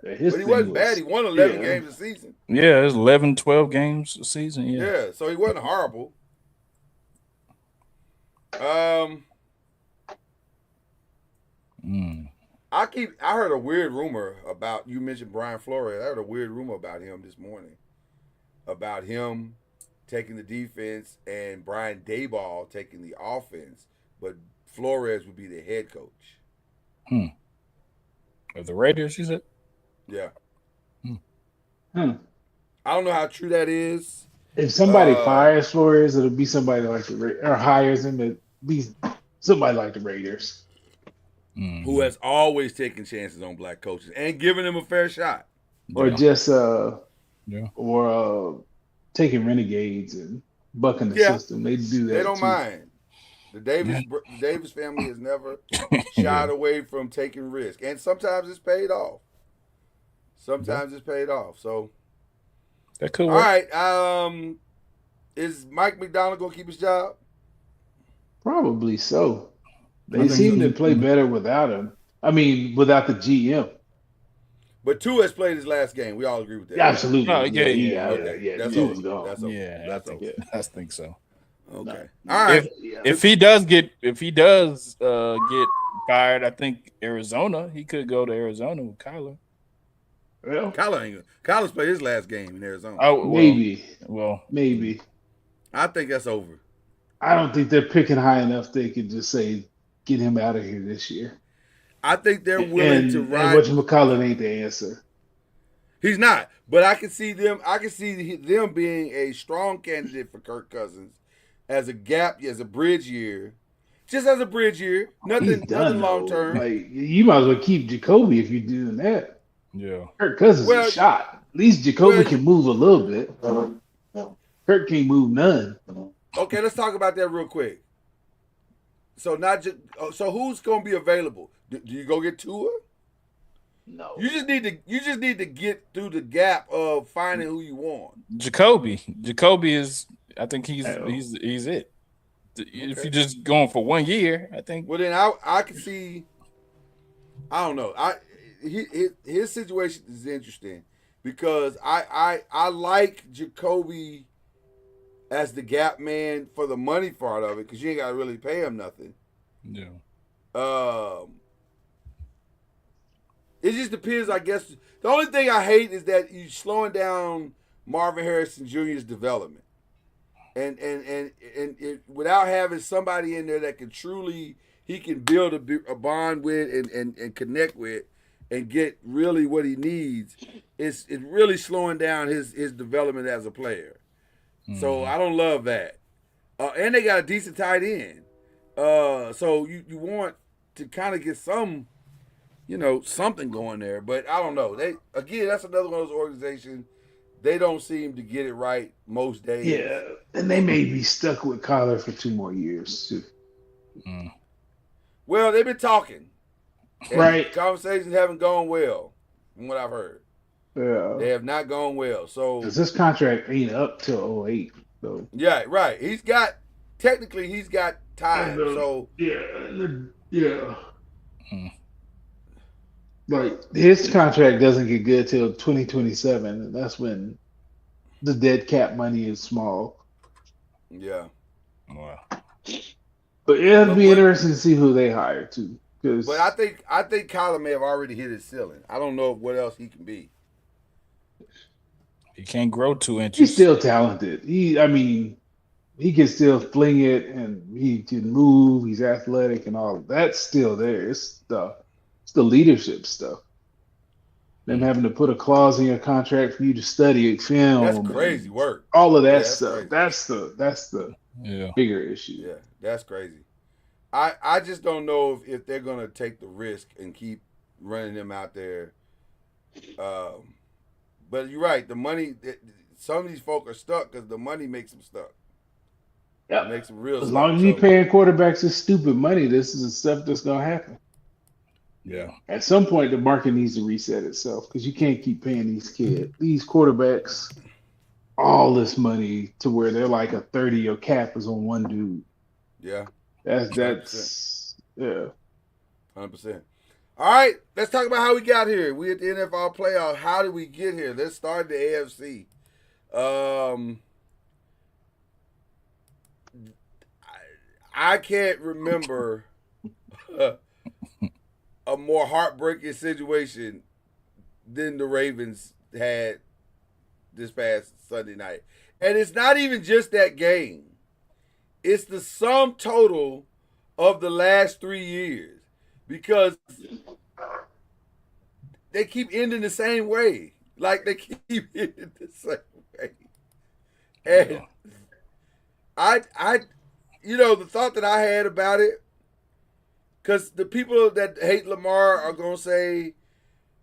But he wasn't bad. He won 11 games a season. Yeah, it's 11, 12 games a season. Yeah, so he wasn't horrible. I heard a weird rumor about, you mentioned Brian Flores. I heard a weird rumor about him this morning. About him taking the defense and Brian Daboll taking the offense, but Flores would be the head coach. Of the Raiders, you said? Yeah. I don't know how true that is. If somebody fires Flores, it'll be somebody like the Raiders, or hires him, it'll be somebody like the Raiders. Who has always taken chances on black coaches and given them a fair shot. Or just taking renegades and bucking the system. They do that. They don't mind. The Davis family has never shied away from taking risk. And sometimes it's paid off. So that could all work. right. Is Mike McDonald gonna keep his job? Probably so. They seem to play better without him. I mean, without the GM. But Tua has played his last game. We all agree with that. Yeah, absolutely. Oh, yeah. Okay. That's Tua over. was gone. That's over. Yeah, That's over. I think so. Okay. No. All right. If he does get fired, I think Arizona. He could go to Arizona with Kyler. Well, Kyler's played his last game in Arizona. Oh, well, maybe. Well, Maybe. I think that's over. I don't think they're picking high enough they could just say, get him out of here this year. I think they're willing to ride. And whatchamacallit ain't the answer. He's not, but I can see them. I can see them being a strong candidate for Kirk Cousins as a bridge year, just as a bridge year. Nothing long term. Like you might as well keep Jacoby if you're doing that. yeah. Kirk Cousins is shot. At least Jacoby can move a little bit. Kirk can't move none. Okay, let's talk about that real quick. So who's going to be available? Do you go get Tua? No. You just need to get through the gap of finding who you want. Jacoby is. I think he's it. If you're just going for 1 year, I think. Well, then I can see. I don't know. His situation is interesting because I like Jacoby as the gap man for the money part of it because you ain't got to really pay him nothing. Yeah. It just depends, I guess. The only thing I hate is that you're slowing down Marvin Harrison Jr.'s development, and without having somebody in there that can truly he can build a bond with and connect with, and get really what he needs. It's really slowing down his development as a player. Mm-hmm. So I don't love that. And they got a decent tight end. So you want to kind of get some. Something going there, but I don't know. That's another one of those organizations. They don't seem to get it right most days. Yeah, and they may be stuck with Kyler for 2 more years too. Mm. Well, they've been talking, right? Conversations haven't gone well, from what I've heard. Yeah, they have not gone well. So this contract ain't up till 08. So yeah, right. He's got time. So yeah. Like his contract doesn't get good till 2027, and that's when the dead cap money is small. Yeah. Wow. But it'll be interesting to see who they hire too. But I think Kyler may have already hit his ceiling. I don't know what else he can be. He can't grow 2 inches. He's still talented. He can still fling it, and he can move. He's athletic and all. That's still there. It's the leadership stuff. Them having to put a clause in your contract for you to study film. That's crazy work. All of that stuff. That's the bigger issue. Yeah, that's crazy. I just don't know if they're gonna take the risk and keep running them out there. But you're right. The money. Some of these folk are stuck because the money makes them stuck. Yeah, makes them real. As long as you're paying quarterbacks this stupid money, this is the stuff that's gonna happen. Yeah. At some point, the market needs to reset itself because you can't keep paying these quarterbacks all this money to where they're like a 30-year cap is on one dude. Yeah. That's 100%. All right, let's talk about how we got here. We at the NFL playoff. How did we get here? Let's start the AFC. I can't remember a more heartbreaking situation than the Ravens had this past Sunday night. And it's not even just that game. It's the sum total of the last 3 years. Because they keep ending the same way. Like they keep ending the same way. And I the thought that I had about it, because the people that hate Lamar are going to say,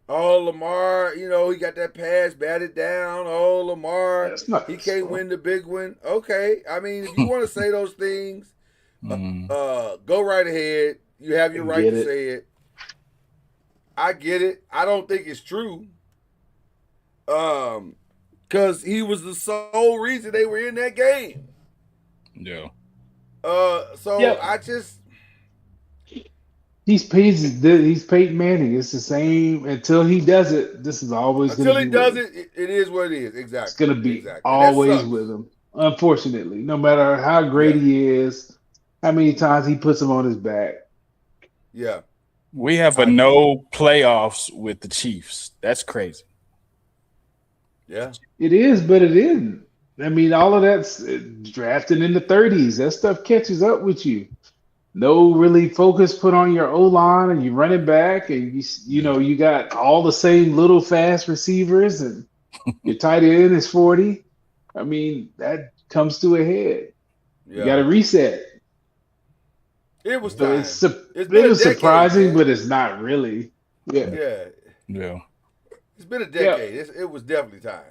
oh, Lamar, he got that pass batted down. Oh, Lamar, he can't win the big one. Okay. I mean, if you want to say those things, go right ahead. You have your right to say it. I get it. I don't think it's true. Because he was the sole reason they were in that game. Yeah. I just... He's Peyton Manning. It's the same until he does it. This is always Until going he to be does with him. it is what it is. Exactly. It's going to be exactly. And that always sucks. with him. Unfortunately, no matter how great he is, how many times he puts him on his back. Yeah. We have a no playoffs with the Chiefs. That's crazy. Yeah. It is, but it isn't. I mean, all of that's drafting in the 30s. That stuff catches up with you. No really focus put on your O-line, and you run it back, and you got all the same little fast receivers, and your tight end is 40. I mean, that comes to a head. Yeah. You got to reset. It was So time. it was surprising, but it's not really. Yeah. Yeah. It's been a decade. It was definitely time.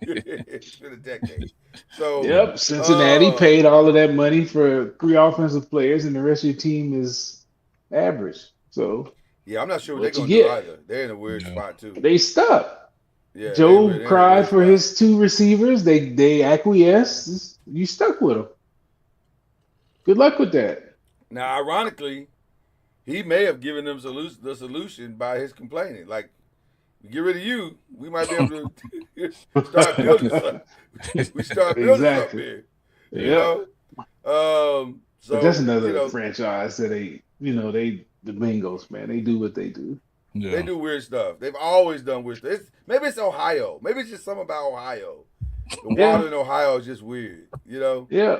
It's been a decade. So Cincinnati paid all of that money for 3 offensive players, and the rest of your team is average. So yeah, I'm not sure what they're you going to do get. either. They're in a weird spot too. They stuck. Yeah, Joe cried for his 2 receivers. They acquiesced. You stuck with them. Good luck with that. Now, ironically, he may have given them the solution by his complaining. Like, get rid of you, we might be able to start building something. We start building something here. You know? So but that's another franchise that the Bengals, man, they do what they do. Yeah. They do weird stuff. They've always done weird stuff. Maybe it's Ohio. Maybe it's just something about Ohio. The water in Ohio is just weird, you know? Yeah.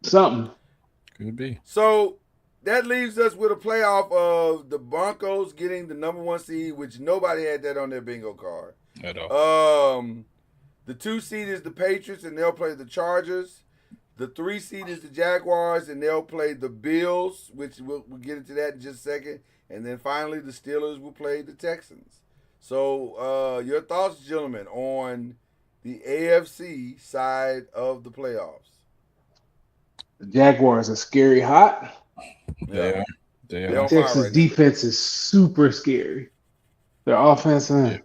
Something. Could be. So that leaves us with a playoff of the Broncos getting the number 1 seed, which nobody had that on their bingo card. At all. The 2 seed is the Patriots, and they'll play the Chargers. The 3 seed is the Jaguars, and they'll play the Bills, which we'll get into that in just a second. And then finally, the Steelers will play the Texans. So your thoughts, gentlemen, on the AFC side of the playoffs? The Jaguars are scary hot. They are. Texas defense is super scary. Their offense, I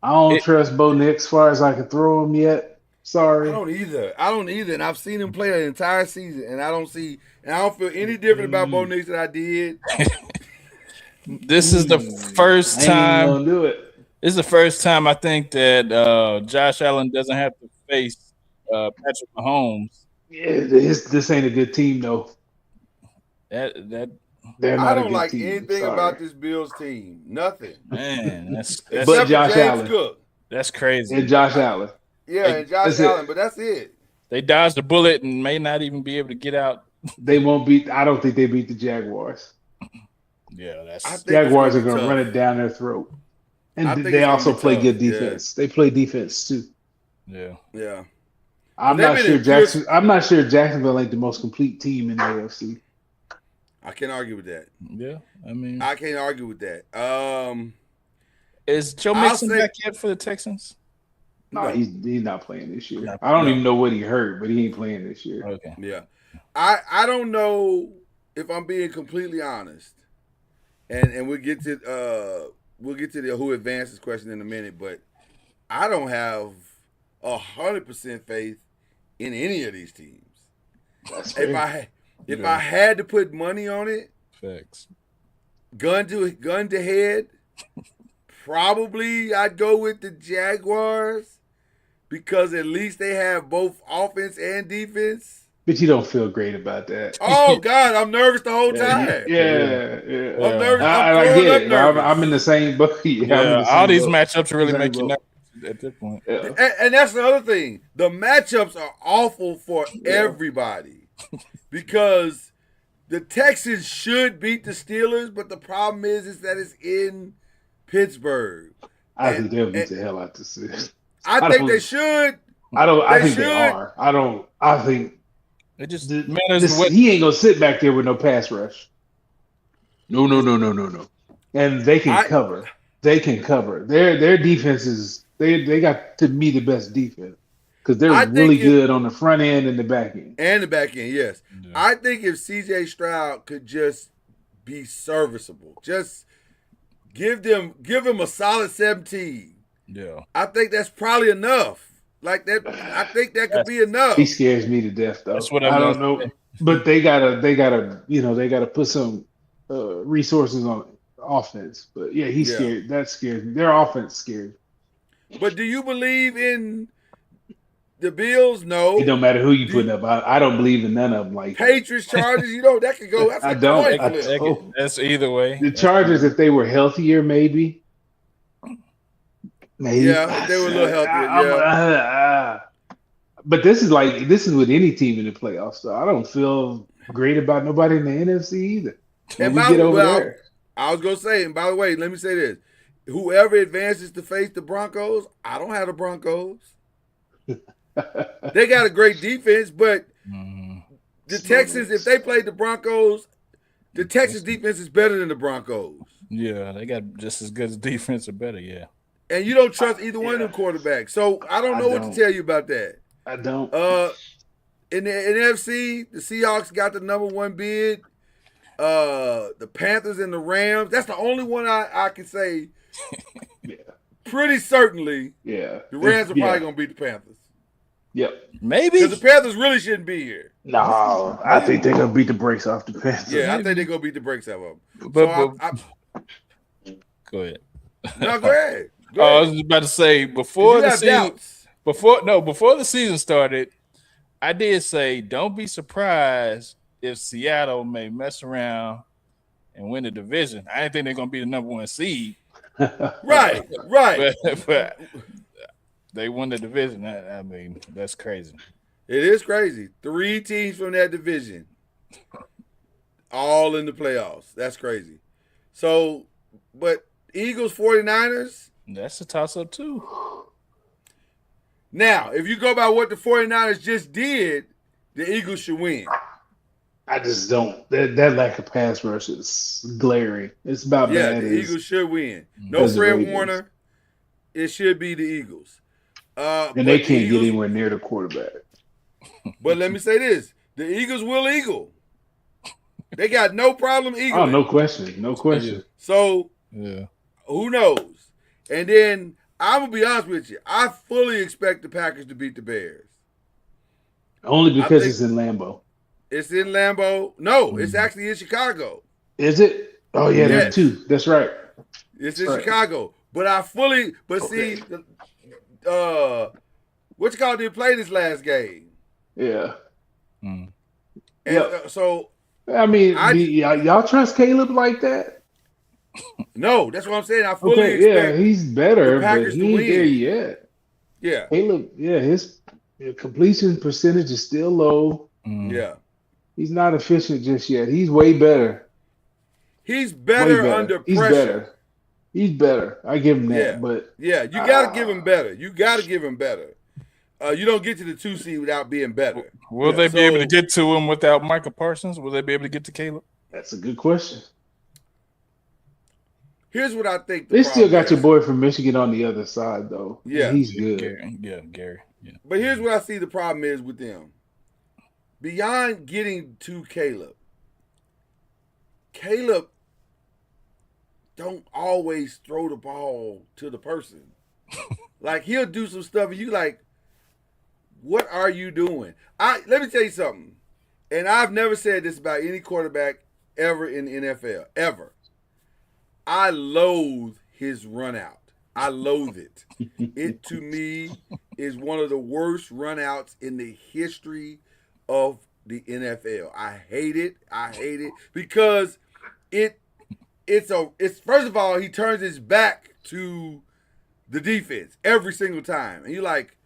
don't trust Bo Nix as far as I can throw him yet. Sorry. I don't either. And I've seen him play the entire season, and I don't feel any different about Bo Nix than I did. This is the first time. Gonna do it. This is the first time I think that Josh Allen doesn't have to face Patrick Mahomes. Yeah, this ain't a good team though. They're I not don't like anything about this Bills team. Nothing. Man, that's but Josh Allen. Cook. That's crazy. And Josh Allen. Yeah, and Josh Allen, but that's it. They dodged a bullet and may not even be able to get out. They won't beat. I don't think they beat the Jaguars. Yeah, Jaguars are going to run it down their throat, and they also play good defense. Yeah. They play defense too. Yeah. I'm not sure Jacksonville ain't the most complete team in the AFC. I can't argue with that. Yeah, I mean, I can't argue with that. Is Joe Mixon back yet for the Texans? No, he's not playing this year. I don't even know what he hurt, but he ain't playing this year. Okay. Yeah. I don't know if I'm being completely honest. And we'll get to the who advances question in a minute, but I don't have 100% faith in any of these teams. If I had to put money on it, facts. Gun to head, probably I'd go with the Jaguars because at least they have both offense and defense. But you don't feel great about that. Oh God, I'm nervous the whole time. Yeah. I'm nervous. I get it. I'm in the same boat. All these matchups really make you nervous at this point. Yeah. And that's the other thing. The matchups are awful for everybody because the Texans should beat the Steelers, but the problem is that it's in Pittsburgh. I think they'll beat the hell out the Steelers. I think they should. I think they are. I think it just matters what he ain't gonna sit back there with no pass rush. No. And they can cover. They can cover. Their defense is they got to me the best defense because they're really good on the front end and the back end. And the back end, yes. Yeah. I think if C.J. Stroud could just be serviceable, just give him a solid 17. Yeah, I think that's probably enough. Like that, I think that could be enough. He scares me to death, though. That's what I don't know. But they gotta put some resources on offense. But yeah, he's Yeah. scared. That scares me. Their offense scared. But do you believe in the Bills? No. It don't matter who you put up. I don't believe in none of them. Like Patriots, Chargers, that could go. That's I a don't. coin I flip. don't. That's either way. The Chargers, if they were healthier, maybe. Yeah, if they were a little healthier. Yeah. But this is with any team in the playoffs. So I don't feel great about nobody in the NFC either. When And we by get the over way, there. I was gonna say, and by the way, let me say this: whoever advances to face the Broncos, I don't have the Broncos. They got a great defense, but the Texans, if they played the Broncos, the Texans defense is better than the Broncos. Yeah, they got just as good as defense or better. Yeah. And you don't trust either one of them quarterbacks. So I don't know what to tell you about that. I don't. In the NFC, the Seahawks got the number 1 bid. The Panthers and the Rams. That's the only one I can say Yeah. pretty certainly Yeah. the Rams are probably going to beat the Panthers. Yep. Maybe. Because the Panthers really shouldn't be here. No, I think they're gonna beat the brakes off the Panthers. Yeah, I think they're going to beat the brakes out of them. But, So go ahead. no, go ahead. Go I ahead. was about to say You before the have season. doubts. Before the season started, I did say don't be surprised if Seattle may mess around and win the division. I didn't think they're gonna be the number 1 seed, Right. but they won the division. I mean, that's crazy. It is crazy. 3 teams from that division, all in the playoffs. That's crazy. So, but Eagles, 49ers. That's a toss up too. Now, if you go by what the 49ers just did, the Eagles should win. I just don't. That lack of pass rush is glaring. It's about Yeah, bad. the as- Eagles should win. No Because of Fred Ravens. Warner. It should be the Eagles. and they but the can't get Eagles- anywhere near the quarterback. But let me say this: the Eagles will eagle. They got no problem eagling. Oh, no question. No question. So Yeah. who knows? And then I'm gonna be honest with you. I fully expect the Packers to beat the Bears. Only because think- it's in Lambeau. It's in Lambeau. No, it's actually in Chicago. Is it? Oh, yeah, Yes. there's 2. That's right. It's in Right. Chicago. But I fully. But see, what you call? Did play this last game. Yeah. Mm. And Yep. so I mean, I- y'all trust Caleb like that? no, that's what I'm saying. I fully Okay, yeah, expect. he's better, the but Packers to he ain't win. there yet. Yeah, Caleb, yeah, his completion percentage is still low. Mm. yeah. He's not efficient just yet. He's way better. He's Way better under He's pressure. better. He's better. I give him that. Yeah. But Yeah, you got to give him better. You got to give him better. You don't get to the 2 seed without being better. Will Yeah, they be able to so- get to him without Michael Parsons? Will they be able to get to Caleb? that's a good question. Here's what I think. They still got your is. boy from Michigan on the other side, though. Yeah. And he's good. Gary. Yeah, Gary. Yeah. But here's what I see the problem is with them. Beyond getting to Caleb don't always throw the ball to the person. Like he'll do some stuff and you like, what are you doing? Let me tell you something. And I've never said this about any quarterback ever in the NFL. Ever. I loathe his run out. I loathe it. It to me is one of the worst runouts in the history of the NFL. I hate it. I hate it because it's first of all, he turns his back to the defense every single time. And you're like,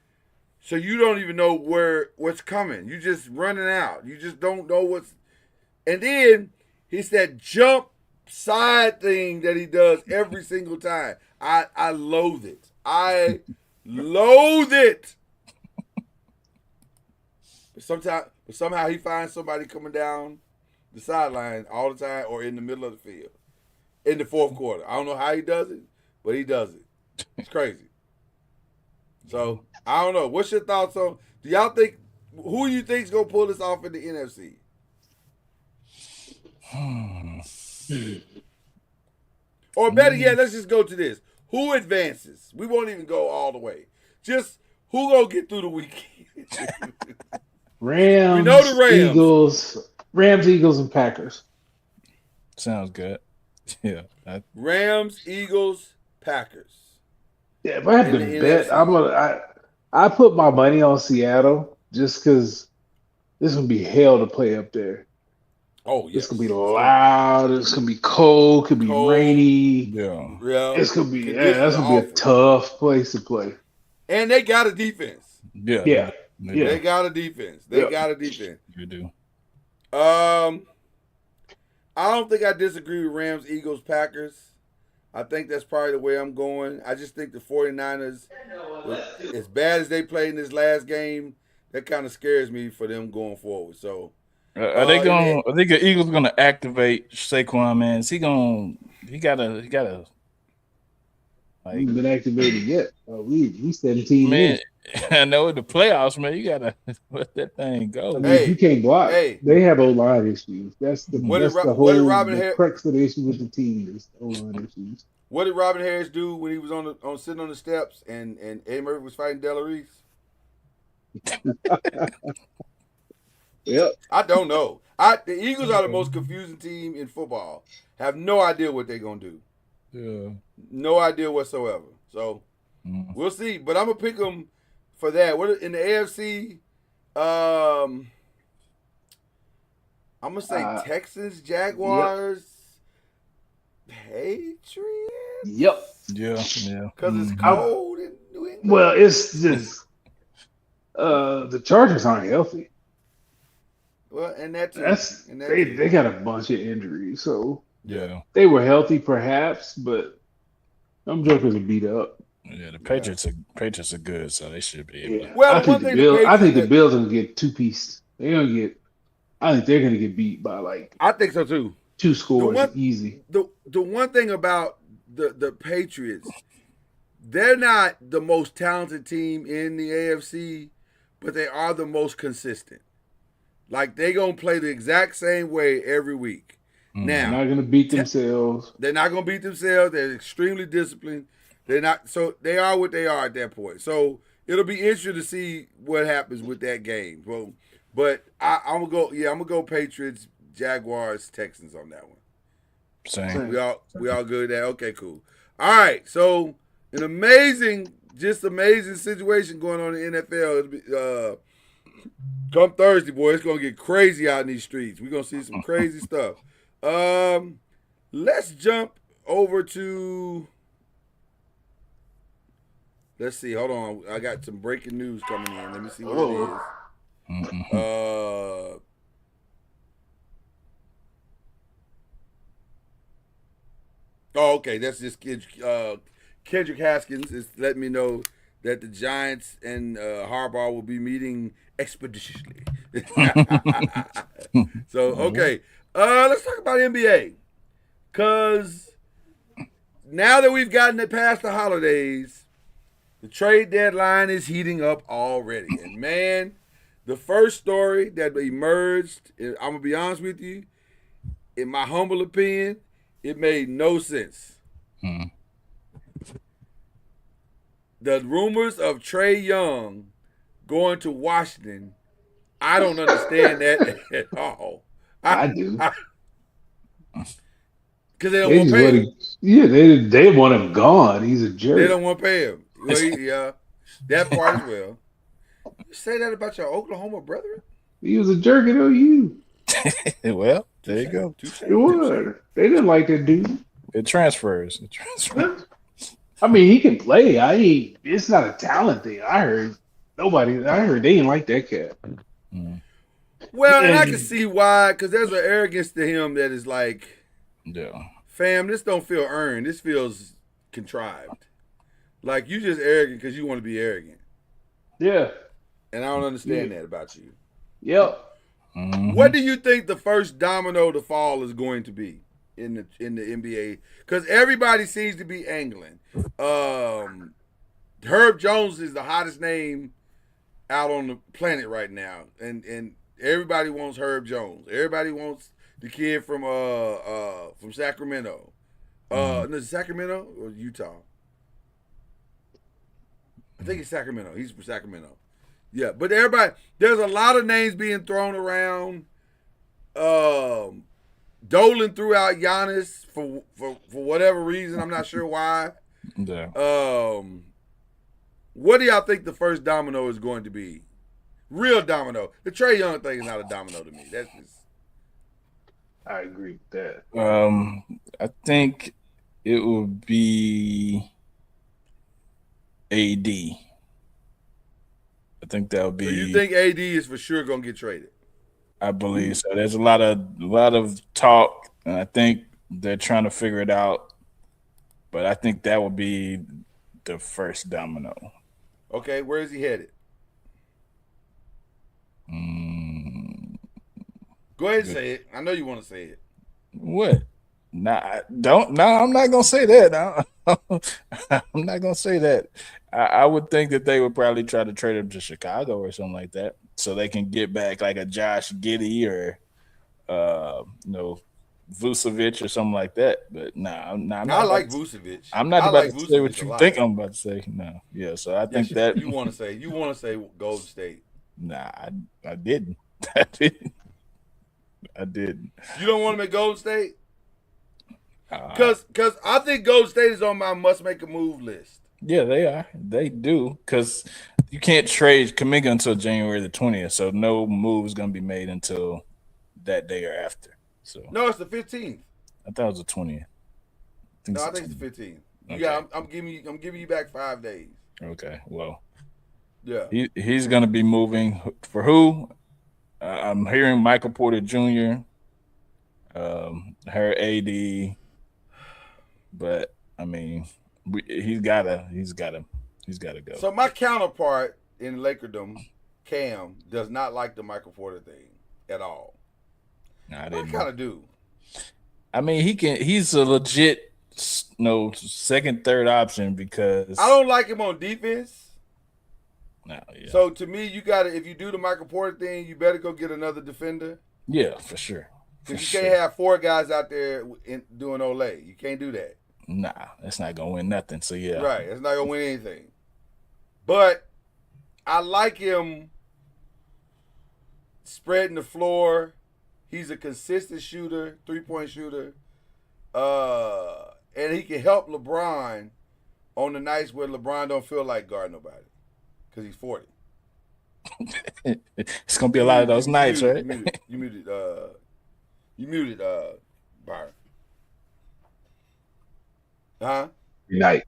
so you don't even know what's coming. You just running out. You just don't know what's, and then it's that jump side thing that he does every single time. I loathe it. I loathe it. But somehow he finds somebody coming down the sideline all the time or in the middle of the field in the fourth quarter. I don't know how he does it, but he does it. It's crazy. So I don't know. What's your thoughts on? Do y'all think who you think's gonna pull this off in the NFC? Or better yet, let's just go to this. Who advances? We won't even go all the way. Just who gonna get through the weekend? Rams, We know the Rams. Eagles, and Packers. Sounds good. Yeah. Rams, Eagles, Packers. Yeah, if I had In to the bet, NFC. I put my money on Seattle just because this gonna be hell to play up there. Oh, yes. It's gonna be loud. It's gonna be cold. Could be Cold. rainy. Yeah. Yeah. It's gonna be Conditions that's are gonna be a awful. tough place to play. And they got a defense. Yeah. Yeah. They Yeah. They got a defense. They Yeah. got a defense. You do. I don't think I disagree with Rams, Eagles, Packers. I think that's probably the way I'm going. I just think the 49ers, as bad as they played in this last game, that kind of scares me for them going forward. So, Are they going? I think the Eagles going to activate Saquon. Man, is he going? He gotta. We ain't been activated yet. We 17 Man, in. I know in the playoffs, man, you gotta let that thing go. I mean, Hey, if you can't block, hey. they have O-line issues. That's the What did whole Robin Harris- crux of the issue with the team is O-line issues. What did Robin Harris do when he was sitting on the steps and Eddie Murphy was fighting Della Reese? Yep. I don't know. The Eagles are the most confusing team in football. Have no idea what they're gonna do. Yeah. No idea whatsoever. So we'll see. But I'm gonna pick them for that. What in the AFC? I'm gonna say Texans, Jaguars, Patriots. Yep. Yeah. Because it's cold in New England. Well, it's just the Chargers aren't healthy. Well, and that too. They got a bunch of injuries, so Yeah. they were healthy perhaps, but them jokers are beat up. Yeah. The Patriots are good, so they should be able to. Well, I the think one the thing Bills. I think the Patriots- Bills are gonna get two-pieced. I think they're gonna get beat by like I think so too. 2 scores one- easy. The one thing about the Patriots, they're not the most talented team in the AFC, but they are the most consistent. Like they gonna play the exact same way every week. They're Now not gonna beat themselves. they're not gonna beat themselves. They're extremely disciplined. They're not so they are what they are at that point. So it'll be interesting to see what happens with that game. Well, but I'm gonna go Patriots, Jaguars, Texans on that one. Same. We all good there. Okay, cool. All right, so an amazing situation going on in the NFL. Come Thursday, boy, it's gonna get crazy out in these streets. We're gonna see some crazy stuff. Let's jump over to. Let's see. Hold on. I got some breaking news coming in. Let me see what it is. Oh, okay. That's just Kendrick Haskins is letting me know that the Giants and Harbaugh will be meeting expeditiously. So, okay. Let's talk about NBA. Because now that we've gotten it past the holidays, the trade deadline is heating up already. And, man, the first story that emerged, I'm going to be honest with you, in my humble opinion, it made no sense. The rumors of Trae Young going to Washington, I don't understand that at all. I do. Because they don't want to pay him. Yeah, they want him gone. He's a jerk. They don't want to pay him. Well, yeah, that part as well. You say that about your Oklahoma brethren? He was a jerk at OU. Well, there you go. It was. They didn't like that dude. It transfers. I mean, he can play. It's not a talent thing. I heard they didn't like that cat. Well, and I can see why, because there's an arrogance to him that is like, Yeah. fam, this don't feel earned. This feels contrived. Like, you just arrogant because you want to be arrogant. Yeah. And I don't understand that about you. Yep. What do you think the first domino to fall is going to be in the NBA? Because everybody seems to be angling. Herb Jones is the hottest name out on the planet right now, and everybody wants Herb Jones. Everybody wants the kid from Sacramento. No, is it Sacramento or Utah? I think it's Sacramento. He's from Sacramento. Yeah, but everybody, there's a lot of names being thrown around. Dolan threw out Giannis for whatever reason. I'm not sure why. Yeah. What do y'all think the first domino is going to be? Real domino. The Trae Young thing is not a domino to me. That's just. I agree with that. I think it would be AD. I think that would be. So you think AD is for sure going to get traded? I believe so. There's a lot of talk, and I think they're trying to figure it out. But I think that would be the first domino. Okay, where is he headed? Go ahead and say it. I know you want to say it. What? Nah, don't. Nah, I'm not gonna say that. I'm not gonna say that. I would think that they would probably try to trade him to Chicago or something like that, so they can get back like a Josh Giddey or, Vucevic or something like that. But nah, I like Vucevic. I'm not about to say what you think I'm about to say. No, yeah. So I think that you want to say Golden State. Nah, I didn't. I didn't. You don't want him at Golden State? Because I think Golden State is on my must make a move list. Yeah, they are. They do. Because you can't trade Kuminga until January the 20th. So no move is going to be made until that day or after. So no, it's the 15th. I thought it was the 20th. I think it's the 15th. Okay. Yeah, I'm giving you back 5 days. Okay, well. Yeah. He's going to be moving for who? I'm hearing Michael Porter Jr., her AD, but I mean, he's gotta go. So my counterpart in Lakerdom, Cam, does not like the Michael Porter thing at all. Nah, I kind of do. I mean, he's a legit second, third option because I don't like him on defense. No, yeah. So to me, you gotta, if you do the Michael Porter thing, you better go get another defender. Yeah, for sure. Because you can't have 4 guys out there doing Olay. You can't do that. Nah, that's not gonna win nothing. So yeah, right, it's not gonna win anything. But I like him spreading the floor. He's a consistent shooter, 3-point shooter, and he can help LeBron on the nights where LeBron don't feel like guarding nobody. Because he's 40. It's gonna be a lot of those nights, right? You muted Byron. Huh? Every night.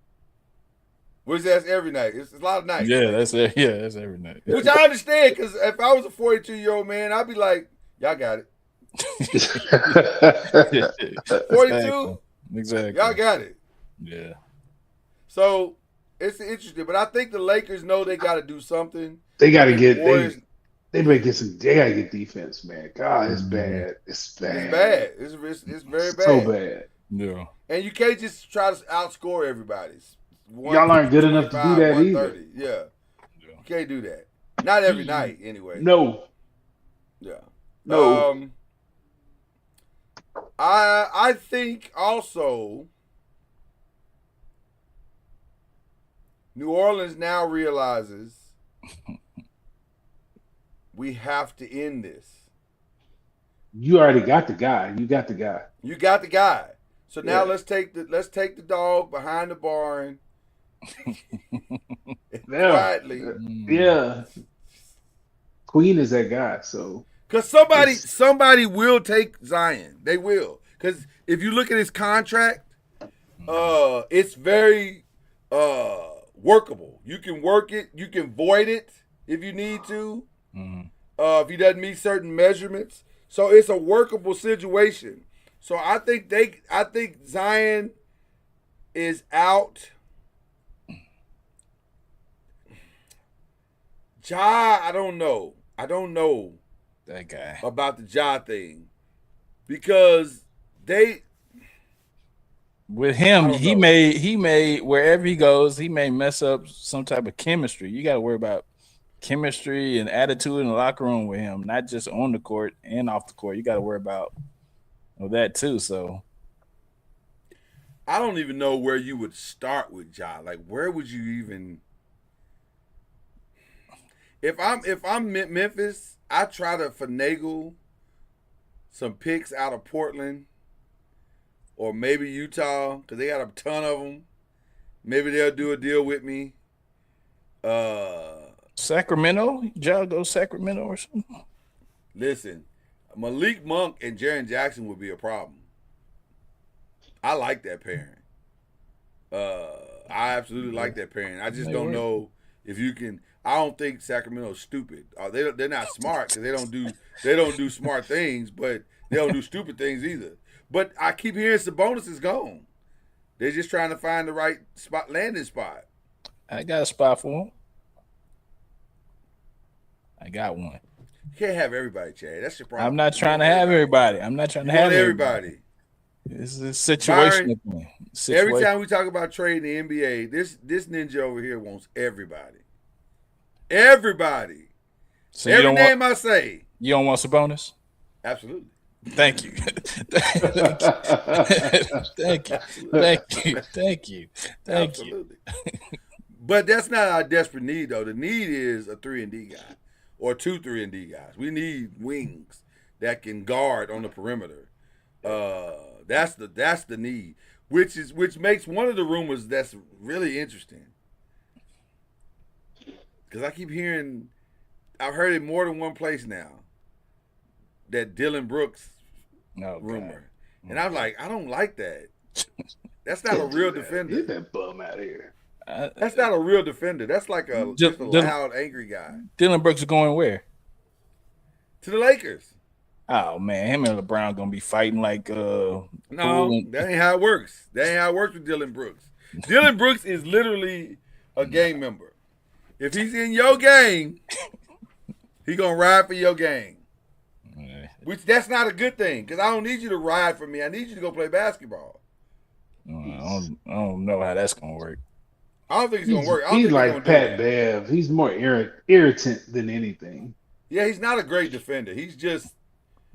Which that's every night. It's a lot of nights. Yeah, that's every night. Which I understand, because if I was a 42-year-old man, I'd be like, y'all got it. 42? Exactly. Y'all got it. Yeah. So it's interesting, but I think the Lakers know they got to do something. They got to get they better get some. They got to get defense, man. God, it's bad. It's bad. It's bad. It's very bad. So bad. Yeah. And you can't just try to outscore everybody. Y'all aren't good enough to do that either. Yeah. You can't do that. Not every night, anyway. No. Yeah. No. I think also New Orleans now realizes we have to end this. You already got the guy. You got the guy. You got the guy. So now let's take the dog behind the barn. Quietly. Yeah. Queen is that guy, so because somebody will take Zion. They will. Because if you look at his contract, it's very workable. You can work it. You can void it if you need to. If he doesn't meet certain measurements. So it's a workable situation. So I think Zion is out. Ja, I don't know that guy about the Ja thing because with him he may wherever he goes he may mess up some type of chemistry. You got to worry about chemistry and attitude in the locker room with him, not just on the court and off the court. You got to worry about that too. So I don't even know where you would start with Ja. Like, where would you even? If I'm Memphis, I try to finagle some picks out of Portland or maybe Utah because they got a ton of them. Maybe they'll do a deal with me. Sacramento, y'all go Sacramento or something. Listen, Malik Monk and Jaren Jackson would be a problem. I like that pairing. I absolutely like that pairing. I just don't know if you can. I don't think Sacramento's stupid. They're not smart because they don't do smart things, but they don't do stupid things either. But I keep hearing Sabonis is gone. They're just trying to find the right landing spot. I got a spot for him. I got one. You can't have everybody, Chad. That's your problem. I'm not trying to have everybody. I'm not trying to have everybody. This is a situational thing. Every time we talk about trading the NBA, this ninja over here wants everybody. Everybody. So every name I say. You don't want Sabonis? Absolutely. Thank you. Thank you. Absolutely. But that's not our desperate need, though. The need is a 3-and-D guy or 2 3-and-D guys. We need wings that can guard on the perimeter. That's the need, which makes one of the rumors that's really interesting. Because I keep hearing, I've heard it more than one place now, that Dylan Brooks rumor. And I'm like, I don't like that. That's not a real defender. Get that bum out of here. That's not a real defender. That's like just a loud, angry guy. Dylan Brooks is going where? To the Lakers. Oh man, him and LeBron gonna be fighting like No, that ain't how it works. That ain't how it works with Dylan Brooks. Dylan Brooks is literally a gang member. If he's in your gang, he gonna ride for your gang. Which that's not a good thing, because I don't need you to ride for me. I need you to go play basketball. I don't know how that's gonna work. I don't think it's gonna work. He's like Pat Bev. He's more irritant than anything. Yeah, he's not a great defender. He's just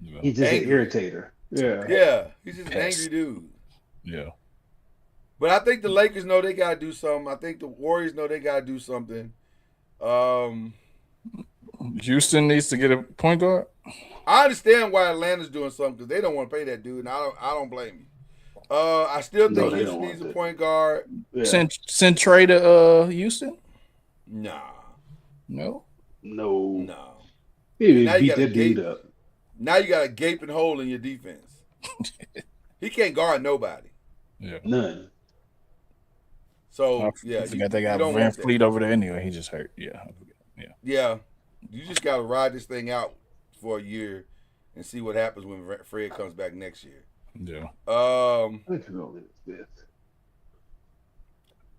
an irritator. Yeah, he's just an angry dude. Yeah. But I think the Lakers know they gotta do something. I think the Warriors know they gotta do something. Houston needs to get a point guard. I understand why Atlanta's doing something because they don't want to pay that dude, and I don't blame you. I still think Houston needs a point guard. Yeah. Send Trey to Houston? Nah. No. He beat that dude up. Now you got a gaping hole in your defense. He can't guard nobody. Yeah. None. So I forgot they got Van Fleet over there anyway. He just hurt. Yeah. You just got to ride this thing out for a year and see what happens when Fred comes back next year. Yeah.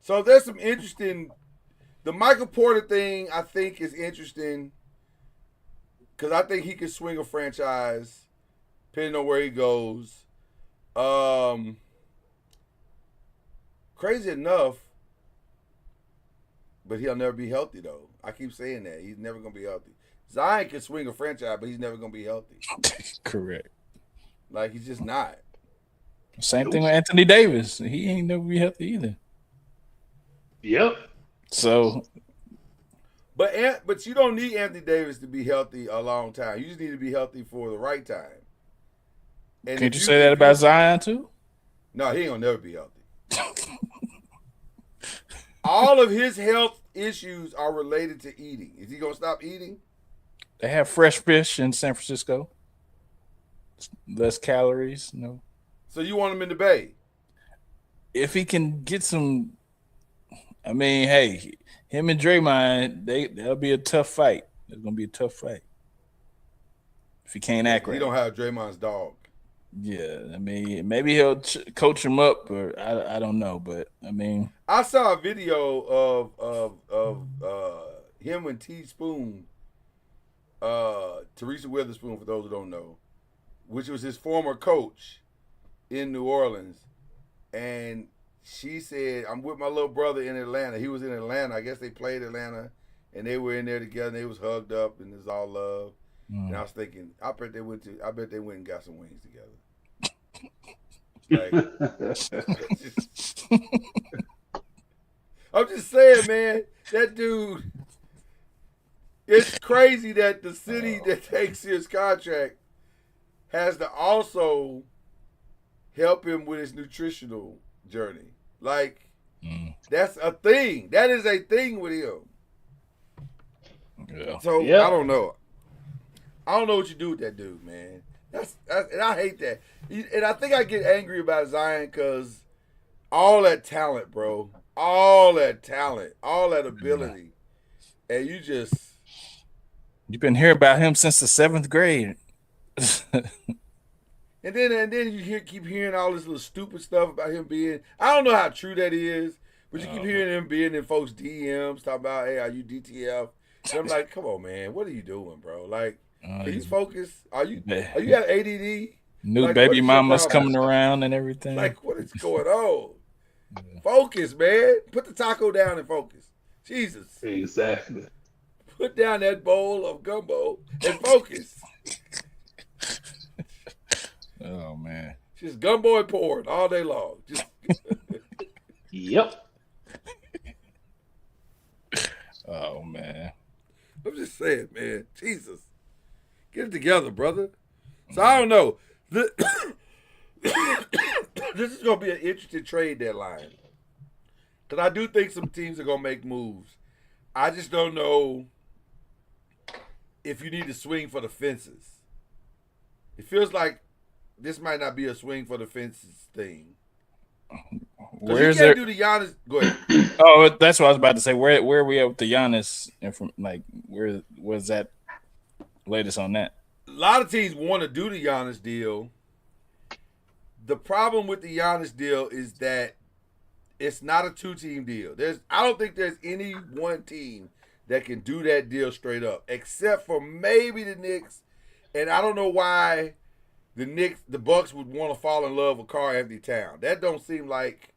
So there's some interesting. The Michael Porter thing I think is interesting because I think he could swing a franchise depending on where he goes. Crazy enough, but he'll never be healthy though. I keep saying that he's never gonna be healthy. Zion can swing a franchise, but he's never gonna be healthy. Correct. Like he's just not. Same thing with Anthony Davis. He ain't never be healthy either. Yep. So, but you don't need Anthony Davis to be healthy a long time. You just need to be healthy for the right time. And can't you say that about Zion too? No, he ain't gonna never be healthy. All of his health issues are related to eating. Is he gonna stop eating? They have fresh fish in San Francisco. Less calories, no. So you want him in the Bay? If he can get some, I mean, hey, him and Draymond, that'll be a tough fight. It's gonna be a tough fight if he can't act right. He don't have Draymond's dog. Yeah, I mean, maybe he'll coach him up, or I don't know, but I mean, I saw a video of him and Teaspoon, Teresa Witherspoon, for those who don't know, which was his former coach in New Orleans, and she said, "I'm with my little brother in Atlanta." He was in Atlanta. I guess they played Atlanta, and they were in there together. And they was hugged up, and it's all love. And I was thinking, I bet they went and got some wings together. Like, I'm just saying, man, that dude, It's crazy that the city that takes his contract has to also help him with his nutritional journey. Like, that's a thing. That is a thing with him. Yeah. So I don't know. I don't know what you do with that dude, man. That's and I hate that. And I think I get angry about Zion because all that talent, bro, all that talent, all that ability, and you've been hearing about him since the 7th grade. and then you keep hearing all this little stupid stuff about him being. I don't know how true that is, but you keep hearing him being in folks' DMs talking about, "Hey, are you DTF?" And I'm like, come on, man, what are you doing, bro? Like, he's focused. Are you got ADD? New like, baby mamas coming around and everything. Like, what is going on? Focus, man. Put the taco down and focus. Jesus. Exactly. Put down that bowl of gumbo and focus. Oh man. Just gumbo and porn all day long. Just Yep. Oh man. I'm just saying, man. Jesus. Get it together, brother. So I don't know. This is going to be an interesting trade deadline. Because I do think some teams are going to make moves. I just don't know if you need to swing for the fences. It feels like this might not be a swing for the fences thing. Where's there? Do the Giannis? Go ahead. Oh, that's what I was about to say. Where are we at with the Giannis? Like, where was that latest on that? A lot of teams want to do the Giannis deal. The problem with the Giannis deal is that it's not a 2-team deal. I don't think there's any one team that can do that deal straight up, except for maybe the Knicks. And I don't know why the Bucks would want to fall in love with Karl-Anthony Towns. That don't seem like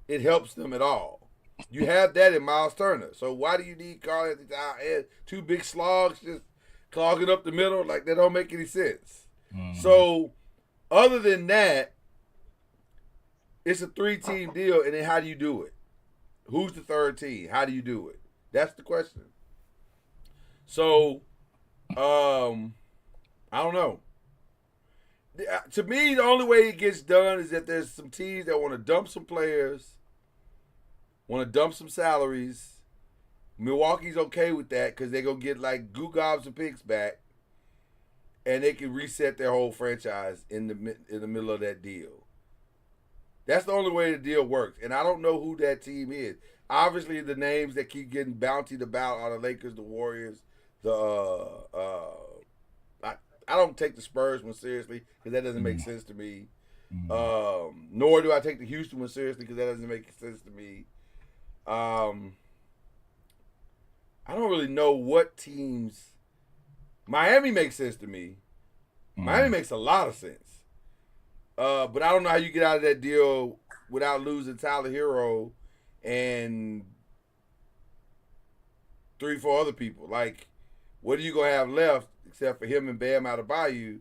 it helps them at all. You have that in Miles Turner. So why do you need Karl-Anthony Towns and 2 big slogs just clogging up the middle? Like, that don't make any sense. So other than that, it's a 3-team deal, and then how do you do it? Who's the third team? How do you do it? That's the question. So, I don't know. To me, the only way it gets done is that there's some teams that want to dump some players, want to dump some salaries. Milwaukee's okay with that because they're going to get like Gugobs and picks back, and they can reset their whole franchise in the middle of that deal. That's the only way the deal works, and I don't know who that team is. Obviously, the names that keep getting bountied about are the Lakers, the Warriors, I don't take the Spurs one seriously because that doesn't make sense to me. Nor do I take the Houston one seriously because that doesn't make sense to me. I don't really know what teams. Miami makes sense to me. Miami makes a lot of sense. But I don't know how you get out of that deal without losing Tyler Hero and 3-4 other people. Like, what are you going to have left except for him and Bam Adebayo?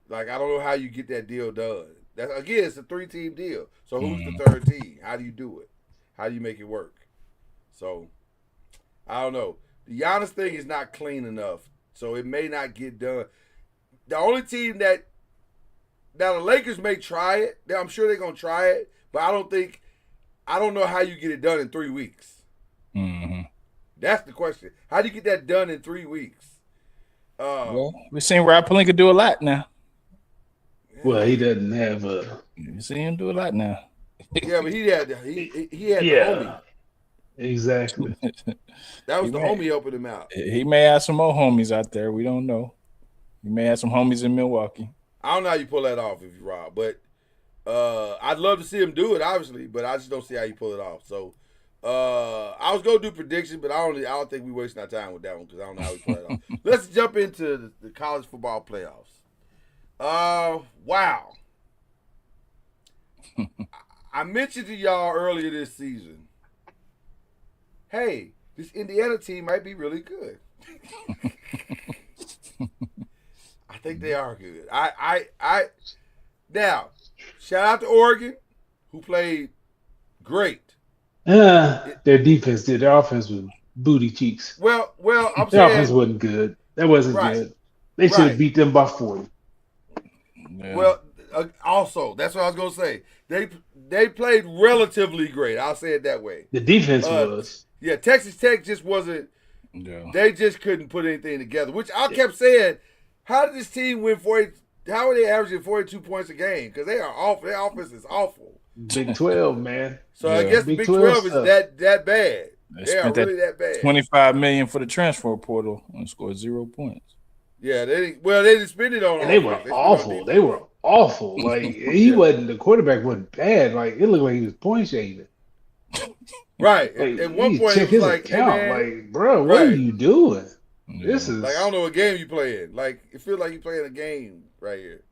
Like, I don't know how you get that deal done. Again, it's a 3-team deal. So who's the third team? How do you do it? How do you make it work? So, I don't know. The Giannis thing is not clean enough, so it may not get done. The only team that now the Lakers may try it. I'm sure they're gonna try it, but I don't know how you get it done in 3 weeks. That's the question. How do you get that done in 3 weeks? Well, we're seeing Rob Pelinka do a lot now. Well, he doesn't have You see him do a lot now. Yeah, but he had the homie. Exactly. That was the homie helping him out. He may have some more homies out there. We don't know. He may have some homies in Milwaukee. I don't know how you pull that off if you Rob, but I'd love to see him do it, obviously, but I just don't see how you pull it off. So I was gonna do predictions, but I don't think we wasting our time with that one because I don't know how we pull it off. Let's jump into the college football playoffs. Wow. I mentioned to y'all earlier this season, hey, this Indiana team might be really good. I think they are good. Now, shout out to Oregon, who played great. Their defense did. Their offense was booty cheeks. Well, I'm Their offense saying wasn't good. That wasn't right, good. They should right. have beat them by 40. Yeah. Well, also that's what I was gonna say. They played relatively great. I'll say it that way. The defense was. Yeah, Texas Tech just wasn't. Yeah. They just couldn't put anything together. Which I kept saying, how did this team win 40? How are they averaging 42 points a game? Because they are awful. Their offense is awful. Big 12, man. So I guess the Big Big 12 is stuff. that bad. They They are spent really that bad. $25 million for the transfer portal and scored 0 points. Yeah, they didn't spend it on. And they were offense. Spent it on awful. defense. They were awful. Like he wasn't. The quarterback wasn't bad. Like it looked like he was point shaving. Right. Like, At one you point, check it his was like, hey, account. man, Like, bro, what are Right. you doing? Yeah. This is like I don't know what game you playing. Like it feels like you playing a game right here.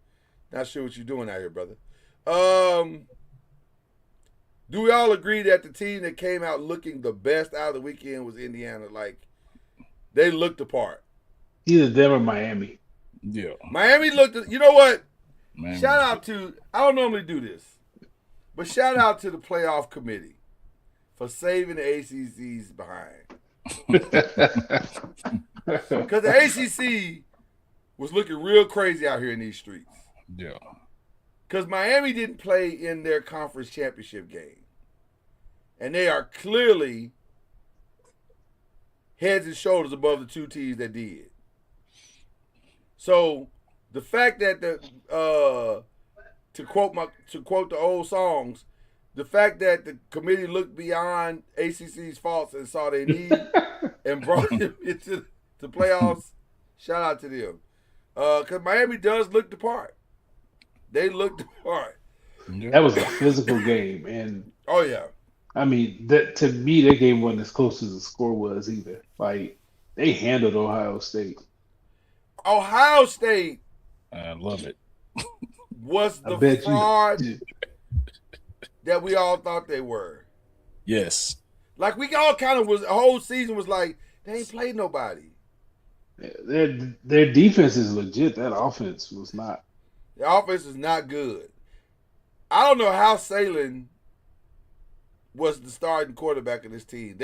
Not sure what you're doing out here, brother. Do we all agree that the team that came out looking the best out of the weekend was Indiana? Like they looked the part. either them or Miami. Yeah. Miami looked. You know what? Man, Shout out to. I don't normally do this, but shout out to the playoff committee for saving the ACC's behind. Because the ACC was looking real crazy out here in these streets. Yeah. Because Miami didn't play in their conference championship game. And they are clearly heads and shoulders above the two teams that did. So the fact that to quote the old songs, the fact that the committee looked beyond ACC's faults and saw their need and brought them into the playoffs, shout out to them. Because Miami does look the part. They looked the part. That was a physical game, and Oh yeah. I mean, that to me, that game wasn't as close as the score was either. Like they handled Ohio State. Ohio State I love it. was I the bet fraud you. that we all thought they were. Yes. Like we all kind of was. The whole season was like they ain't played nobody. Their defense is legit. That offense was not. The offense is not good. I don't know how Salin was the starting quarterback of this team.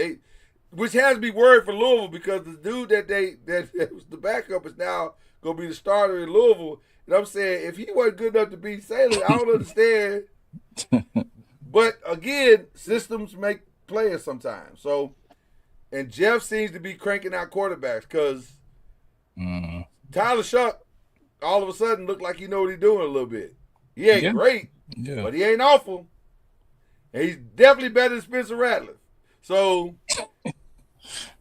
Which has me worried for Louisville because the dude that was the backup is now gonna be the starter in Louisville. And I'm saying if he wasn't good enough to beat Salin, I don't understand. But again, systems make players sometimes. So, and Jeff seems to be cranking out quarterbacks because Tyler Shuck all of a sudden looked like he know what he's doing a little bit. He ain't great, Yeah. but he ain't awful. And he's definitely better than Spencer Rattler. So,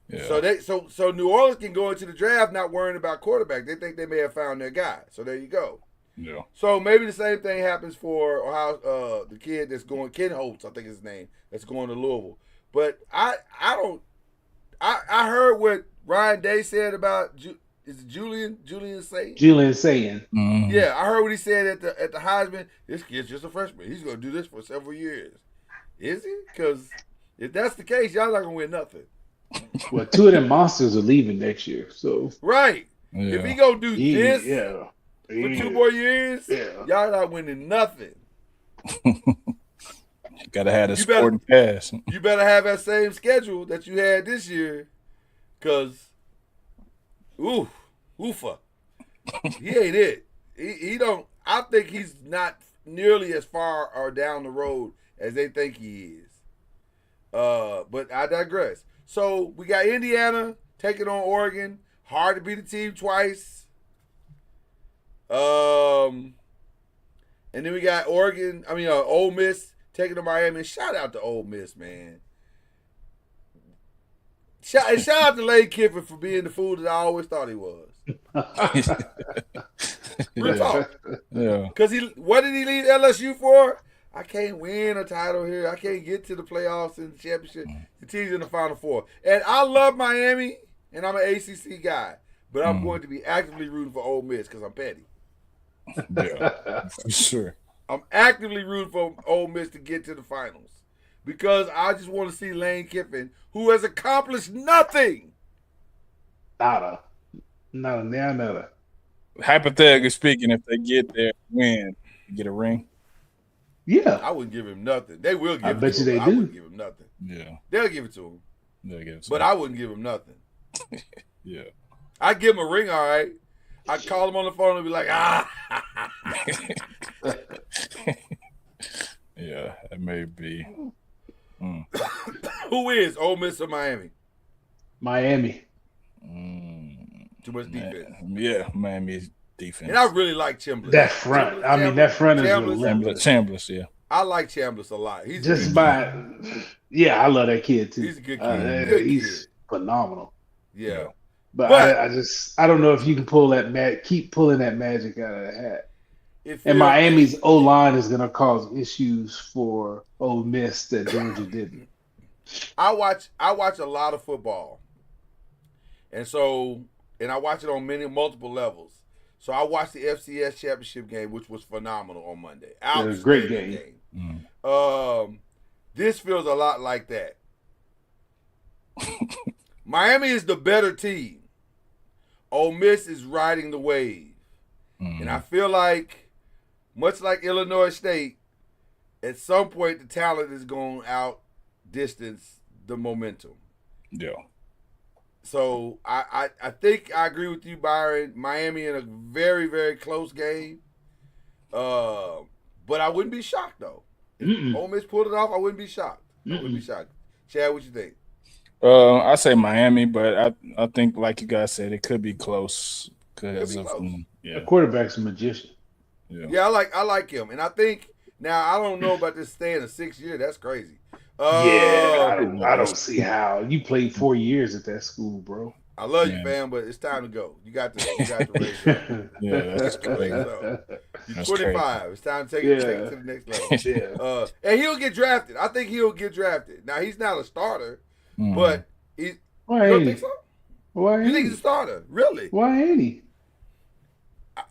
Yeah. so New Orleans can go into the draft not worrying about quarterback. They think they may have found their guy. So there you go. Yeah. So maybe the same thing happens for Ohio, the kid that's going, Ken Holtz, I think is his name, that's going to Louisville. But I heard what Ryan Day said about is it Julian saying? Julian saying. Mhm. Yeah, I heard what he said at the Heisman. This kid's just a freshman. He's going to do this for several years. Is he? Because if that's the case, y'all not going to win nothing. Well, two of them monsters are leaving next year. So Right. Yeah. If he going to do this yeah. for 2 more years, Yeah. y'all not winning nothing. You gotta have the You better- sporting pass. You better have that same schedule that you had this year, because, oofa. He ain't it. He don't. I think he's not nearly as far or down the road as they think he is. But I digress. So we got Indiana taking on Oregon. Hard to beat a team twice. And then we got Ole Miss taking on Miami. Shout out to Ole Miss, man. Shout out to Lane Kiffin for being the fool that I always thought he was. Real talk. Yeah. Because what did he leave LSU for? I can't win a title here. I can't get to the playoffs and the championship. The team's in the Final Four. And I love Miami, and I'm an ACC guy. But I'm going to be actively rooting for Ole Miss because I'm petty. Yeah. For sure. I'm actively rooting for Ole Miss to get to the finals because I just want to see Lane Kiffin, who has accomplished nothing. Nada. Hypothetically speaking, if they get there, win, get a ring. Yeah. I wouldn't give him nothing. They will give I it bet to you him. they I do. wouldn't give him nothing. Yeah. They'll give it to him. But I wouldn't give him nothing. Yeah. I'd give him a ring, all right. I'd call him on the phone and be like, Yeah, it may be. Who is Ole Miss or Miami? Miami. Too much defense. Yeah, Miami's defense. And I really like Chambliss. That front. That front is relentless. Chambliss, yeah. I like Chambliss a lot. He's just by, I love that kid too. He's a good kid. He's phenomenal. Yeah. But I don't know if you can keep pulling that magic out of the hat. And Miami's O-line is going to cause issues for Ole Miss that Georgia didn't. I watch a lot of football. And I watch it on multiple levels. So I watched the FCS championship game, which was phenomenal on Monday. It was a great game. This feels a lot like that. Miami is the better team. Ole Miss is riding the wave. And I feel like, much like Illinois State, at some point the talent is going to outdistance the momentum. Yeah. So I think I agree with you, Byron. Miami in a very, very close game. But I wouldn't be shocked, though. If Ole Miss pulled it off, I wouldn't be shocked. I wouldn't be shocked. Chad, what you think? I say Miami, but I think, like you guys said, it could be close because of the quarterback's a magician. Yeah, I like him, and I think now I don't know about this staying a 6th year. That's crazy. I don't see how. You played 4 years at that school, bro. I love you, fam, but it's time to go. You got to raise up. Yeah, that's crazy. You're 25. Crazy. It's time to take it to the next level. And he'll get drafted. I think he'll get drafted. Now he's not a starter, but you don't think so? Why you think he's a starter? Really? Why ain't he?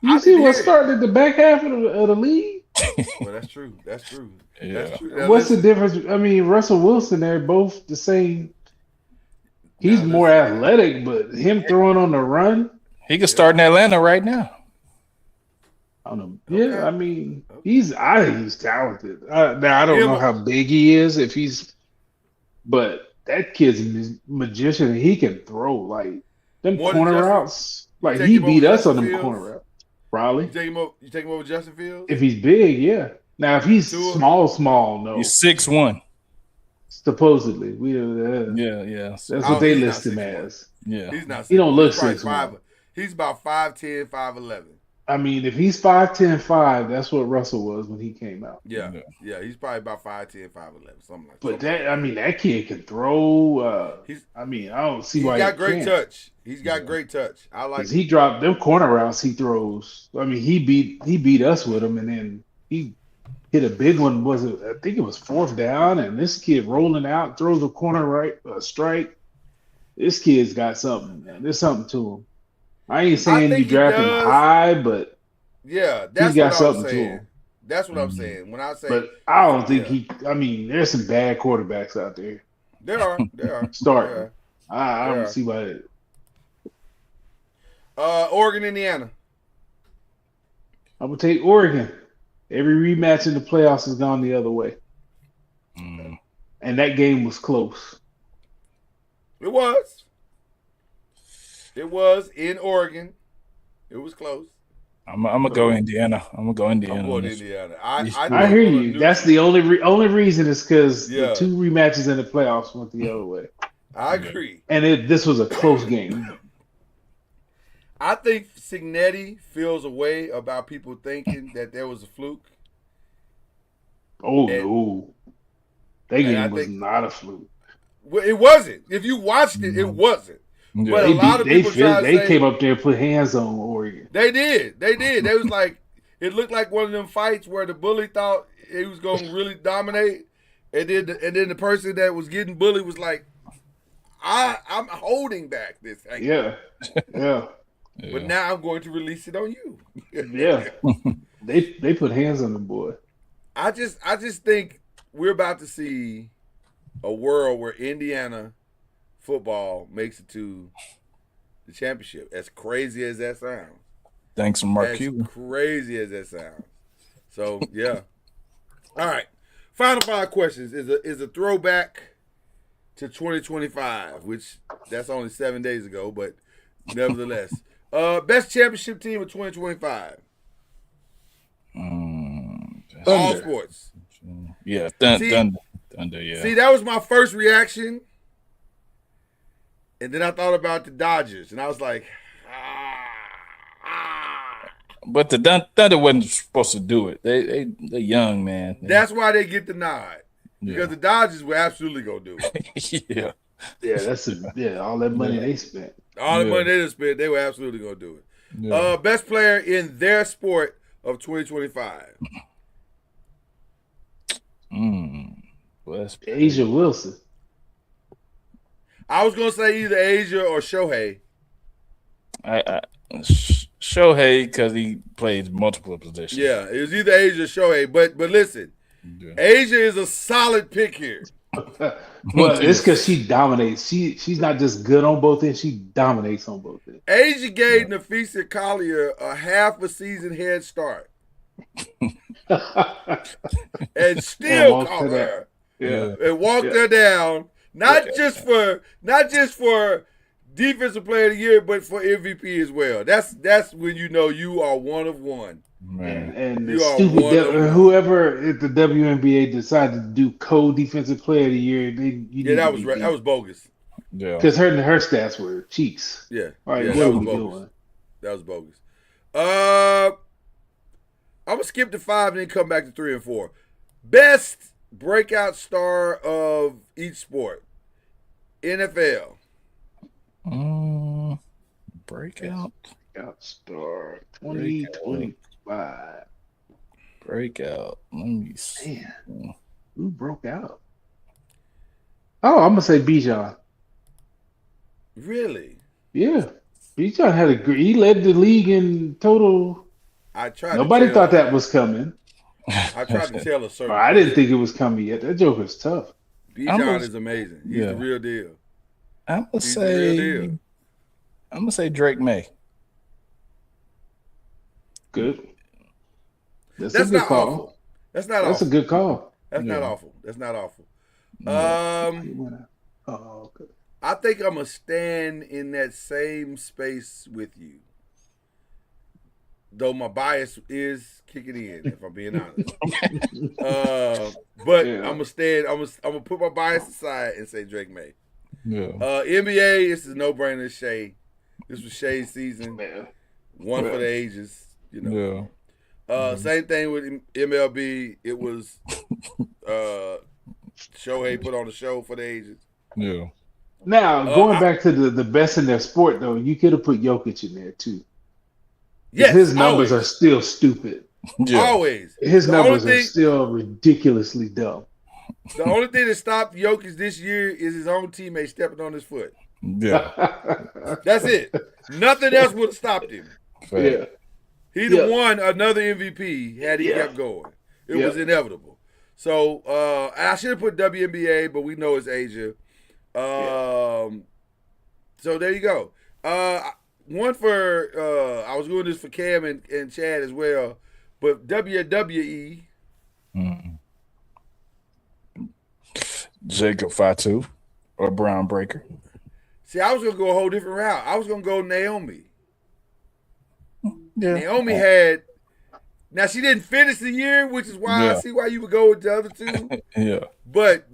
You see what's starting at the back half of the league? Well, that's true. That's true. Yeah. That's true. Now, what's the difference? I mean, Russell Wilson, they're both the same. He's more athletic, but him throwing on the run. He could start in Atlanta right now. I don't know. Yeah, I mean, I think he's talented. Now I don't know how big he is, but that kid's a magician, and he can throw like them corner routes. Like he beat us on them corner routes. Probably. You take him over Justin Fields? If he's big, yeah. Now if he's small, no. He's 6'1". Supposedly, yeah. That's what they list him as. Yeah, he's not. He don't look 6'1". He's about 5'10", 5'11". I mean, if he's 5'10", 5, that's what Russell was when he came out. Yeah. He's probably about 5'10", 5'11", something like that. But that kid can throw. I don't see why he's got great touch. He's got great touch. I like. He dropped them corner routes. He throws. I mean, he beat us with them, and then he hit a big one. I think it was 4th down, and this kid rolling out throws a corner strike. This kid's got something, man. There's something to him. I ain't saying you draft him high, but that's he got what something I'm to saying. him. That's what I'm saying. When I say, but I don't think I mean, there's some bad quarterbacks out there. There are. Starting. I don't see why. Oregon, Indiana. I'm gonna take Oregon. Every rematch in the playoffs has gone the other way, and that game was close. It was. It was in Oregon. It was close. I'm gonna go Indiana. I'm going Indiana. I hear you. That's the only reason is because the 2 rematches in the playoffs went the other way. I agree. And this was a close game. I think Cignetti feels a way about people thinking that there was a fluke. No. That game was not a fluke. Well, it wasn't. If you watched it, it wasn't. Yeah. But a lot of people they came up there and put hands on Oregon. They did. They was like, it looked like one of them fights where the bully thought he was going to really dominate, and then the person that was getting bullied was like, I'm holding back this thing. Yeah. But now I'm going to release it on you. Yeah. They put hands on the boy. I just think we're about to see a world where Indiana football makes it to the championship. As crazy as that sounds. Thanks for Mark Cuban. As crazy as that sounds. So yeah. All right. Final 5 questions is a throwback to 2025, which that's only 7 days ago, but nevertheless. Best championship team of 2025. All sports. Yeah, Thunder, yeah. See, that was my first reaction. And then I thought about the Dodgers, and I was like, But the Thunder wasn't supposed to do it. They're young, man. That's why they get the nod. Because the Dodgers were absolutely going to do it. Yeah. Yeah, all that money they spent. All the money they just spent, they were absolutely going to do it. Yeah. Best player in their sport of 2025. Asia Wilson. I was going to say either Asia or Shohei. Shohei, because he plays multiple positions. Yeah, it was either Asia or Shohei. But listen, Asia is a solid pick here. Well, it's because she dominates. She's not just good on both ends. She dominates on both ends. Asia gave Nafisa Collier a half a season head start. And still caught her. Yeah. And walked her down. Not just for defensive player of the year, but for MVP as well. That's when you know you are one of one. Man. And You the are stupid one of one. whoever at the WNBA decided to do co-defensive player of the year, That was bogus. Yeah. because her stats were cheeks. Yeah, Like, yeah, what that are was we bogus. doing? That was bogus. I'm gonna skip to 5 and then come back to 3 and 4. Best breakout star of each sport. NFL. Breakout. Star 2025. Breakout. Let me see. Man, who broke out? Oh, I'm gonna say Bijan. Really? Yeah, Bijan had he led the league in total. I tried. Nobody thought that was coming. I tried to tell a certain. I didn't think it was coming yet. That joker's tough. Bijan is amazing. He's the real deal. I'm gonna say Drake May. Good. That's a That's good not call. awful. That's not That's awful. a good call. That's not awful. That's not awful. Okay. I think I'm gonna stand in that same space with you. Though my bias is kicking in, if I'm being honest. But I'm gonna stand. I'm gonna put my bias aside and say Drake May. Yeah. NBA, this is a no-brainer. Shea. This was Shea's season. One for the ages. You know. Yeah. Same thing with MLB. It was Shohei put on the show for the ages. Yeah. Now going back to the best in their sport, though, you could have put Jokic in there too. Yes, his numbers always. are still stupid. Yeah. Always. His numbers are still ridiculously dumb. The only thing that stopped Jokic this year is his own teammate stepping on his foot. Yeah. That's it. Nothing else would have stopped him. Yeah. He'd have won another MVP had he kept going. It was inevitable. So I should have put WNBA, but we know it's Asia. So there you go. One for I was doing this for Cam and Chad as well, but WWE. Jacob Fatu or Brown Breaker. See, I was gonna go a whole different route. I was gonna go Naomi. Yeah. Naomi had. Now she didn't finish the year, which is why I see why you would go with the other two. Yeah. But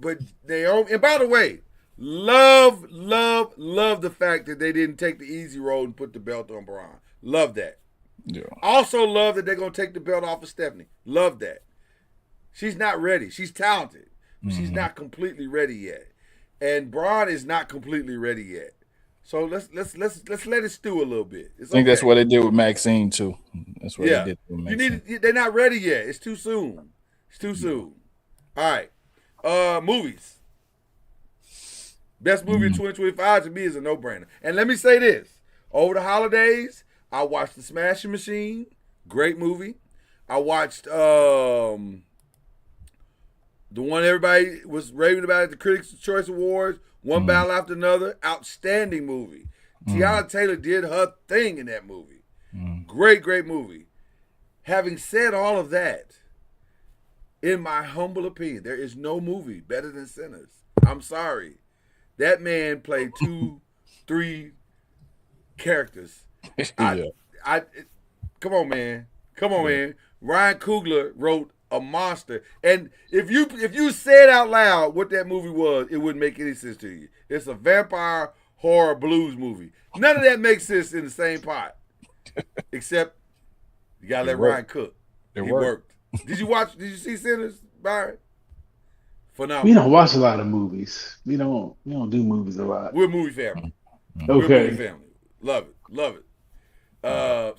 Naomi, and by the way, love the fact that they didn't take the easy road and put the belt on Braun. Love that. Yeah. Also love that they're gonna take the belt off of Stephanie. Love that. She's not ready. She's talented, but she's not completely ready yet. And Braun is not completely ready yet. So let's let it stew a little bit. I think that's what they did with Maxine too. That's what they did with Maxine. They're not ready yet. It's too soon. It's too soon. All right. Movies. Best movie of 2025 to me is a no-brainer. And let me say this. Over the holidays, I watched The Smashing Machine. Great movie. I watched the one everybody was raving about at the Critics' Choice Awards, One Battle After Another. Outstanding movie. Tiana Taylor did her thing in that movie. Great movie. Having said all of that, in my humble opinion, there is no movie better than Sinners. I'm sorry. That man played 2, 3 characters. Yeah. Come on, man. Come on, man. Ryan Coogler wrote a monster. And if you said out loud what that movie was, it wouldn't make any sense to you. It's a vampire horror blues movie. None of that makes sense in the same pot. Except you gotta let Ryan cook. He worked. Did you see Sinners, Byron? Phenomenal. We don't watch a lot of movies. We don't do movies a lot. We're a movie family. Okay. We're a movie family. Love it.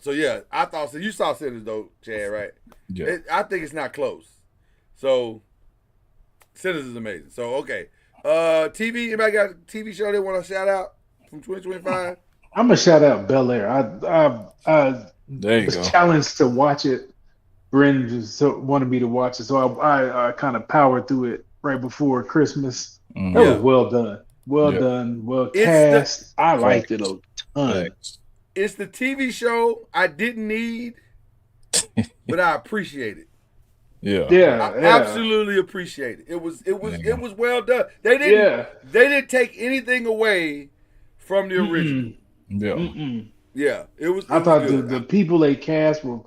So yeah, I thought so. You saw Sinners though, Chad, right? Yeah. I think it's not close. So Sinners is amazing. So okay, TV. Anybody got a TV show they want to shout out from 2025? I'm gonna shout out Bel Air. I There you was go. challenged to watch it. Bren just wanted me to watch it, so I kind of powered through it right before Christmas. Mhm. That Yeah. was well done. Well Yeah. done. Well It's cast. I liked it a ton. Thanks. It's the TV show I didn't need, but I appreciate it. Yeah. Yeah, I yeah. absolutely appreciate it. It was Yeah. well done. They didn't take anything away from the original. Yeah. Mm-mm. Yeah, it was. I thought good. the people they cast were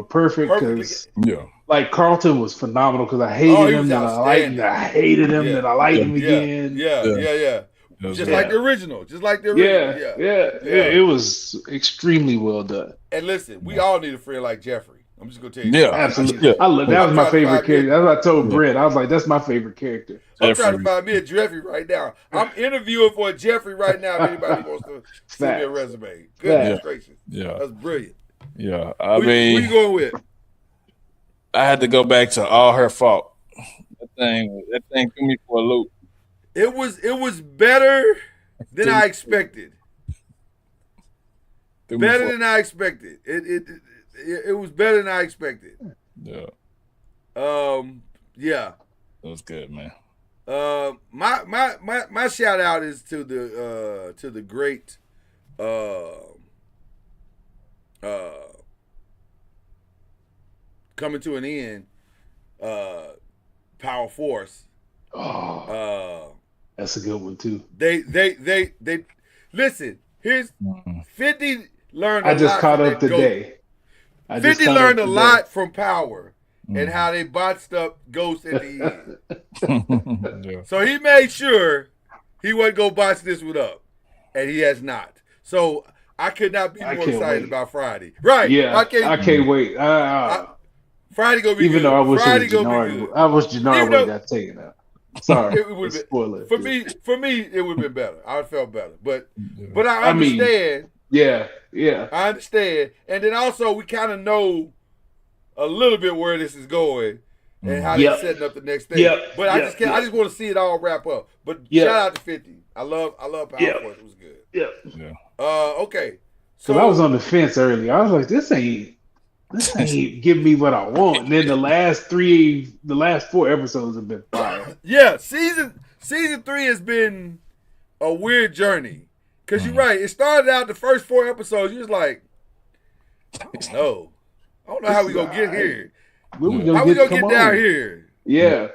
perfect Perfectly- because Yeah. like Carlton was phenomenal because I hated Oh, he him, was then I liked him, outstanding. then I hated him, Yeah. then I liked him Yeah, again. yeah. That was Just good. like the original. Just like the original. Yeah. It was extremely well done. And listen, we all need a friend like Jeffrey. I'm just gonna tell you. Yeah. Absolutely. Yeah. I love that was my favorite character. That's what I told Yeah. Brett. I was like, that's my favorite character. I'm trying to Jeffrey. find me a Jeffrey right now. I'm interviewing for a Jeffrey right now. If anybody wants to send me a Facts. resume, goodness Facts. gracious, Yeah. that's brilliant. Yeah. I Who mean, you going with? I had to go back to All Her Fault. That thing threw me for a loop. It was better than I expected. Threw me Better for- than I expected. It was better than I expected. Yeah. Yeah. That was good, man. My shout out is to the great coming to an end Power Force. Oh, that's a good one too. They listen. Here's 50 learned. I a just lot caught from up that GOAT. today. 50 learned a lot from Power and how they botched up Ghost at the end. Yeah. So he made sure he wasn't go botch this one up, and he has not. So I could not be I more can't excited wait. about Friday. Right? Yeah, I can't wait. Friday gonna be Even good. though I wish Friday it was gonna be Jannard, good. I wish Jannard Even would have though- got taken out. Sorry, It would've been- spoiler. For me, it would have been better. I would felt better, but I I mean- understand. yeah. I understand, and then also we kind of know a little bit where this is going and how Yep. they're setting up the next thing. Yep. But I Yep. just can't. I just want to see it all wrap up. But Yep. shout out to 50. I love Power Yep. Force. It was good. Yeah. Okay. So I was on the fence earlier. I was like, this ain't giving me what I want. And then the last 4 episodes have been fire. Yeah, season 3 has been a weird journey. Cause you're right. It started out the first 4 episodes. You was like, I don't know how we gonna get here. When we How we gonna come get down on? here? Yeah.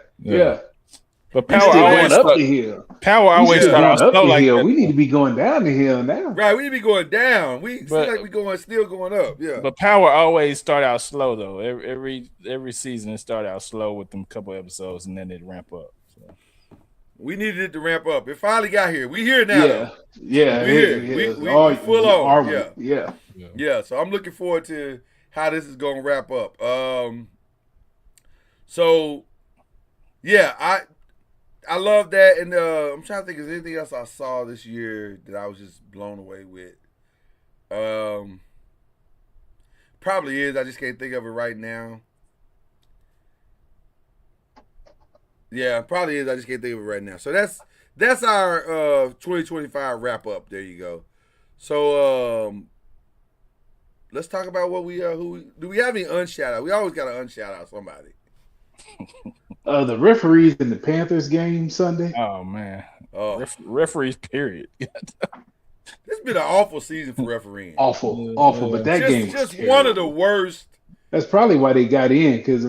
But We Power still always going up start, the hill. Power We always still start going out up slow the like hill. that. We need to be going down the hill now. Right, we need to be going down. We seem But- like we still going up. Yeah. But Power always start out slow though. Every season it start out slow with them couple episodes and then it ramp up. So. We needed it to ramp up. It finally got here. We here now. Yeah. though. Yeah. We here. it- We all- full on. are we? Yeah. Yeah. Yeah, so I'm looking forward to how this is gonna wrap up. So yeah, I love that, and I'm trying to think of anything else I saw this year that I was just blown away with. Probably is. I just can't think of it right now. Yeah, probably is. I just can't think of it right now. So that's our 2025 wrap up. There you go. So let's talk about what we do we have any unshout out? We always got to unshout out somebody. The referees in the Panthers game Sunday. Oh man. Oh, Referees period. it's been an awful season for refereeing. Awful. But that game was Just terrible. one of the worst. That's probably why they got in because the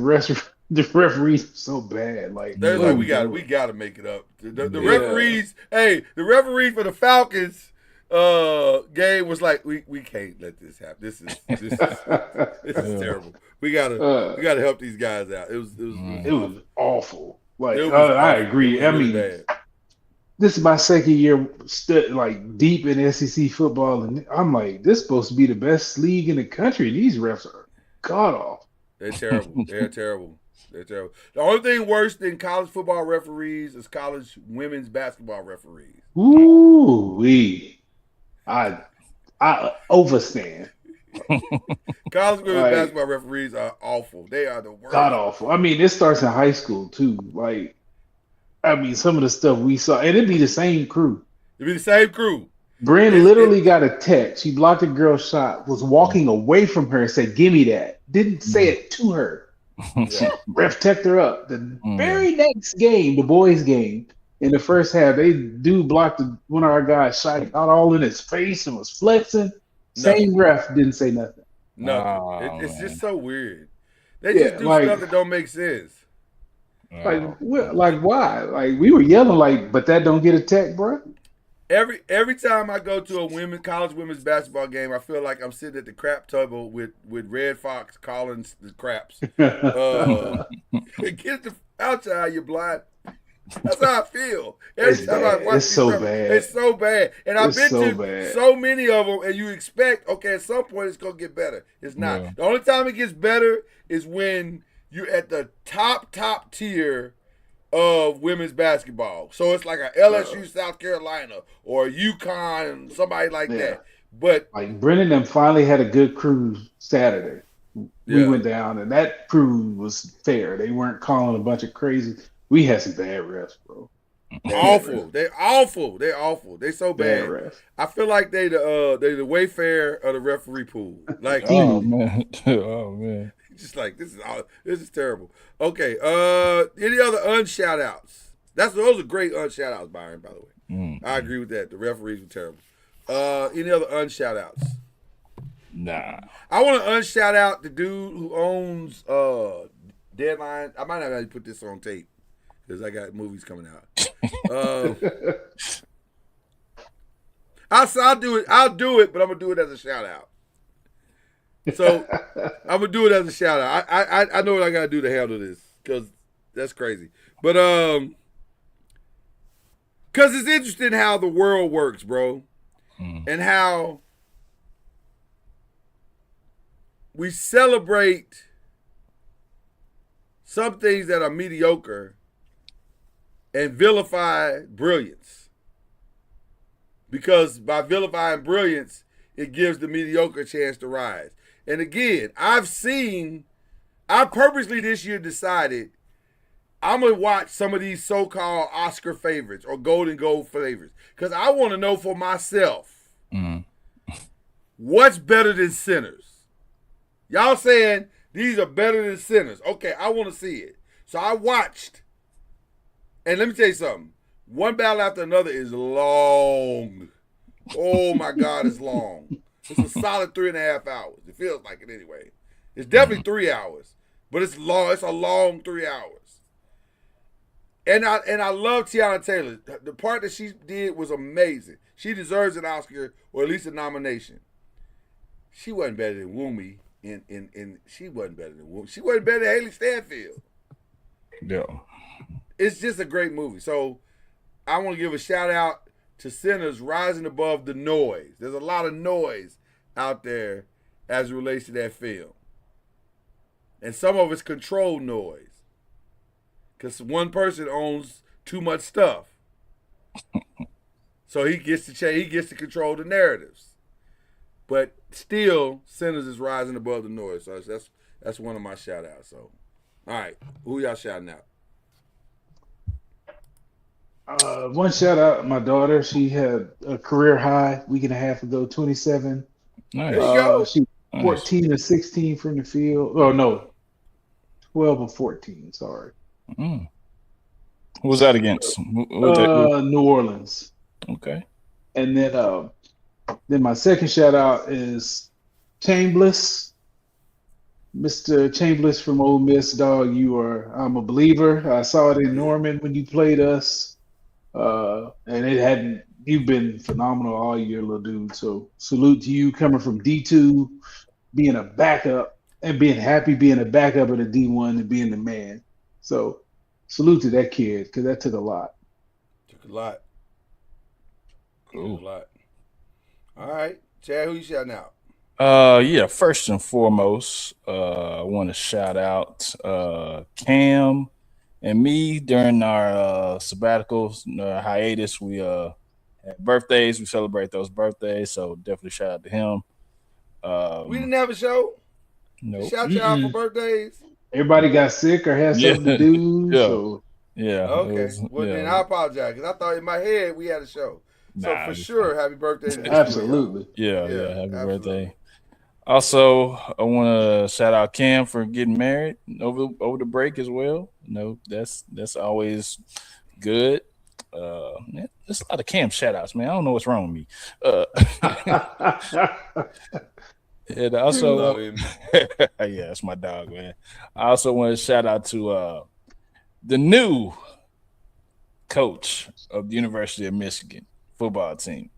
The referees are so bad. Like, They're what like, are we got to make it up. The Yeah. referees, the referee for the Falcons game was like, we can't let this happen. This is terrible. We gotta help these guys out. It was awful. Like, It was I awful. agree. It was I really mean, bad. this is my second year like deep in SEC football, and I'm like, this is supposed to be the best league in the country. These refs are god awful. They're terrible. They're terrible. They're terrible. The only thing worse than college football referees is college women's basketball referees. Ooh, I overstand. College women's Like, basketball referees are awful. They are the worst. god awful. I mean, this starts in high school too. Like, I mean, some of the stuff we saw, and it'd be the same crew. It'd be the same crew. Bryn literally got a text. She blocked a girl's shot, was walking away from her and said, "Give me that." Didn't say it to her. Ref teched her up. The very next game, the boys' game, in the first half, they blocked one of our guys' shot, got all in his face and was flexing. Same ref didn't say nothing. Nothing. It's just so weird. They just do stuff that don't make sense. Like why? Like, we were yelling like, but that don't get a tech, bro. Every time I go to a college women's basketball game, I feel like I'm sitting at the crap table with Red Fox calling the craps. Get the outside, you blind. That's how I feel. Every time I watch it's so craps, bad. It's so bad. And I've been to bad. so many of them, and you expect, okay, at some point it's gonna get better. It's not. Yeah. The only time it gets better is when you're at the top tier of women's basketball. So it's like a LSU, South Carolina, or UConn, somebody like that. But like, Brennan them finally had a good crew Saturday. We went down, and that crew was fair. They weren't calling a bunch of crazy. We had some bad refs, bro. Awful. They're awful. They're awful. They're so bad. Refs. I feel like they the Wayfair of the referee pool. Like, oh man. just like this is terrible. Okay. Any other unshout outs? Those are great unshout outs, Byron, by the way. I agree with that. The referees were terrible. Any other unshout outs? Nah. I want to unshout out the dude who owns Deadline. I might not have to put this on tape because I got movies coming out. I'll do it. I'll do it, but I'm gonna do it as a shout out. So I'm gonna do it as a shout out. I know what I gotta do to handle this because that's crazy. But because it's interesting how the world works, bro, and how we celebrate some things that are mediocre and vilify brilliance. Because by vilifying brilliance, it gives the mediocre a chance to rise. And again, I purposely this year decided I'm going to watch some of these so-called Oscar favorites or Golden Globe favorites. Because I want to know for myself, what's better than Sinners? Y'all saying these are better than Sinners. Okay, I want to see it. So I watched. And let me tell you something. One battle after another is long. Oh my God, it's long. It's a solid 3.5 hours. It feels like it anyway. It's definitely 3 hours, but it's long. It's a long 3 hours. And I love Tiana Taylor. The part that she did was amazing. She deserves an Oscar or at least a nomination. She wasn't better than Wumi. She wasn't better than Wumi. She wasn't better than Haley Stanfield. Yeah. It's just a great movie. So I want to give a shout out to Sinners rising above the noise. There's a lot of noise out there as it relates to that film. And some of it's controlled noise. Because one person owns too much stuff. So he gets to change, he gets to control the narratives. But still, Sinners is rising above the noise. So that's one of my shout outs. So, all right. Who y'all shouting out? One shout out, my daughter. She had a career high week and a half ago, 27. Nice. There you go. She 14 or 16 from the field. Oh no, 12 or 14. Sorry. Who was that against? Who was that? New Orleans. Okay. And then my second shout out is Chambliss. Mr. Chambliss from Ole Miss, dog, I'm a believer. I saw it in Norman when you played us. And you've been phenomenal all year, little dude. So salute to you coming from D2, being a backup and being happy being a backup in a D1 and being the man. So salute to that kid because that took a lot. Took a lot. Cool. Took a lot. All right. Chad, who you shouting out? Yeah, first and foremost, I want to shout out Cam and me during our sabbaticals, hiatus. We had birthdays. We celebrate those birthdays, so definitely shout out to him. We didn't have a show. Nope. Shout you out for birthdays. Everybody got sick or had something to do. Yeah. So Yeah. Okay. Then I apologize because I thought in my head we had a show. So for sure, happy birthday. To absolutely. Yeah. Happy birthday. Also, I want to shout out Cam for getting married over the break as well. That's always good. Man, there's a lot of Cam shout outs, man. I don't know what's wrong with me. And also, yeah, it's my dog, man. I also want to shout out to the new coach of the University of Michigan football team,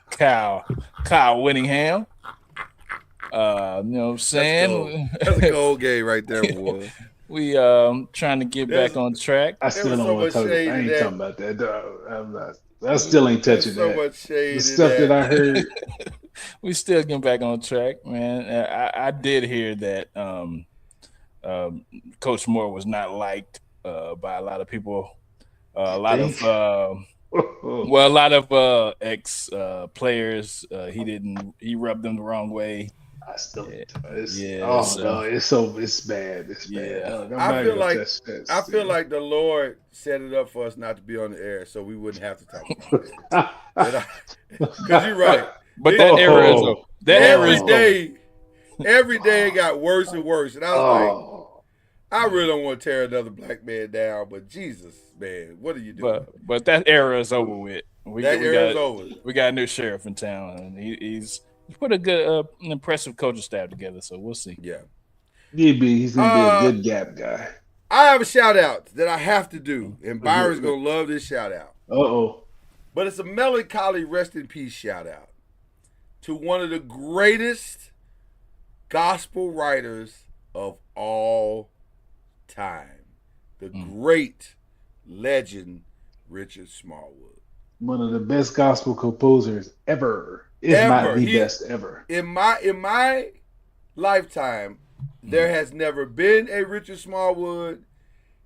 Kyle Whittingham. You know what I'm saying? That's a gold game right there, boy. We trying to get back on track. I still don't want to talk. I ain't talking about that, dog. I still ain't touching that. Much shade the stuff that I heard. We still getting back on track, man. I did hear that Coach Moore was not liked by a lot of people. A lot of ex players. He rubbed them the wrong way. I still, no, it's bad. It's bad. I feel like the Lord set it up for us not to be on the air, so we wouldn't have to talk about it. Because you're right. But that era is over. Every day it got worse and worse, and I was like, I really don't want to tear another black man down, but Jesus, man, what are you doing? But that era is over with. Era is over. We got a new sheriff in town, and he's put a good, an impressive coaching staff together. So we'll see. Yeah, he's gonna be a good gap guy. I have a shout out that I have to do, and Byron's gonna love this shout out. But it's a melancholy rest in peace shout out to one of the greatest gospel writers of all time, the great legend Richard Smallwood. One of the best gospel composers ever. If not the best ever. In my lifetime, there has never been a Richard Smallwood,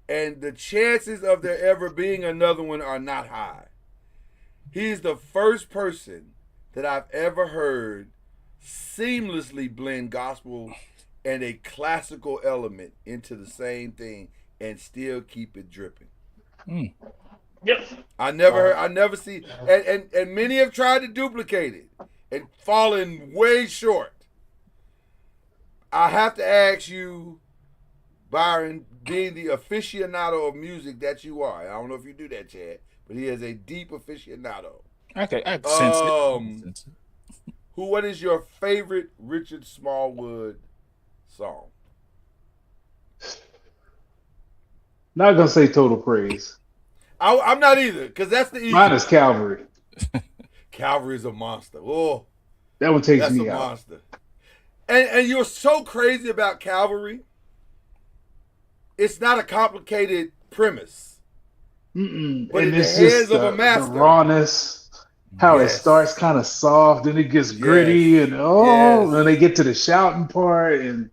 and the chances of there ever being another one are not high. He's the first person that I've ever heard seamlessly blend gospel and a classical element into the same thing and still keep it dripping. Yep. I never see, and many have tried to duplicate it and fallen way short. I have to ask you, Byron, being the aficionado of music that you are, I don't know if you do that, Chad, but he is a deep aficionado. Okay, I sense it. What is your favorite Richard Smallwood song? Not gonna say Total Praise. I'm not either, because that's the easy. Mine is Calvary. Calvary's a monster. Oh, that one takes me out. That's a monster. And you're so crazy about Calvary. It's not a complicated premise. But and it's just the rawness. How it starts kind of soft, then it gets gritty, and then they get to the shouting part, and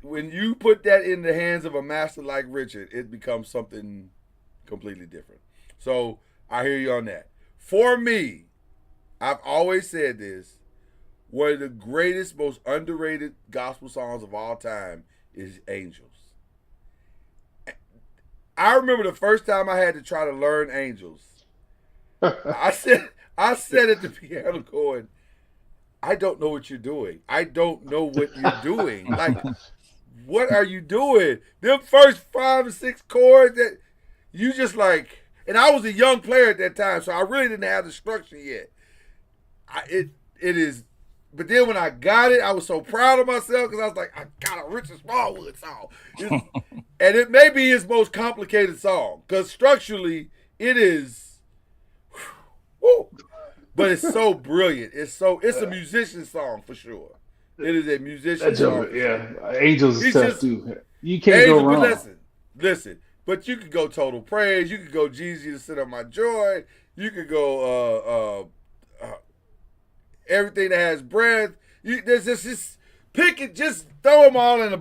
when you put that in the hands of a master like Richard, it becomes something completely different. So I hear you on that. For me, I've always said this: one of the greatest, most underrated gospel songs of all time is "Angels." I remember the first time I had to try to learn "Angels." I said at the piano going, I don't know what you're doing. I don't know what you're doing. Like, what are you doing? Them first 5 or 6 chords that you just like, and I was a young player at that time, so I really didn't have the structure yet. It is But then when I got it, I was so proud of myself because I was like, I got a Richard Smallwood song. And it may be his most complicated song because structurally it is, whew, but it's so brilliant. It's a musician song for sure. It is a musician song. Yeah, Angels is tough too. You can't go wrong. Listen. But you could go Total Praise. You could go Jeezy to Sit on My Joy. You could go Everything That Has Breath. There's just pick it. Just throw them all in a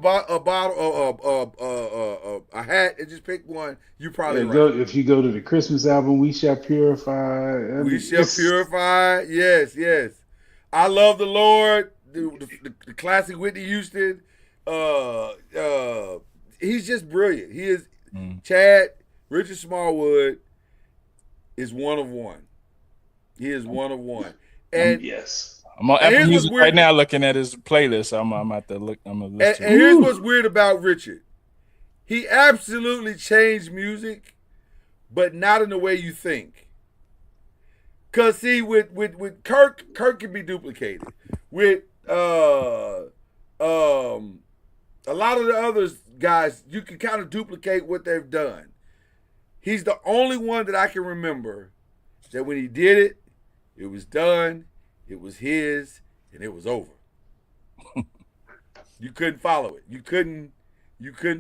hat and just pick one. You probably right. If you go to the Christmas album, We Shall Purify. We Shall Purify. Yes. I Love the Lord. The classic Whitney Houston. He's just brilliant. He is. Chad Richard Smallwood is one of one. He is one of one. And yes, I'm on Apple Music right now looking at his playlist. I'm at the look. I'm gonna listen. And here's what's weird about Richard. He absolutely changed music, but not in the way you think. Cause see, with Kirk can be duplicated. With a lot of the other guys, you can kind of duplicate what they've done. He's the only one that I can remember that when he did it, it was done, it was his, and it was over. You couldn't follow it. You couldn't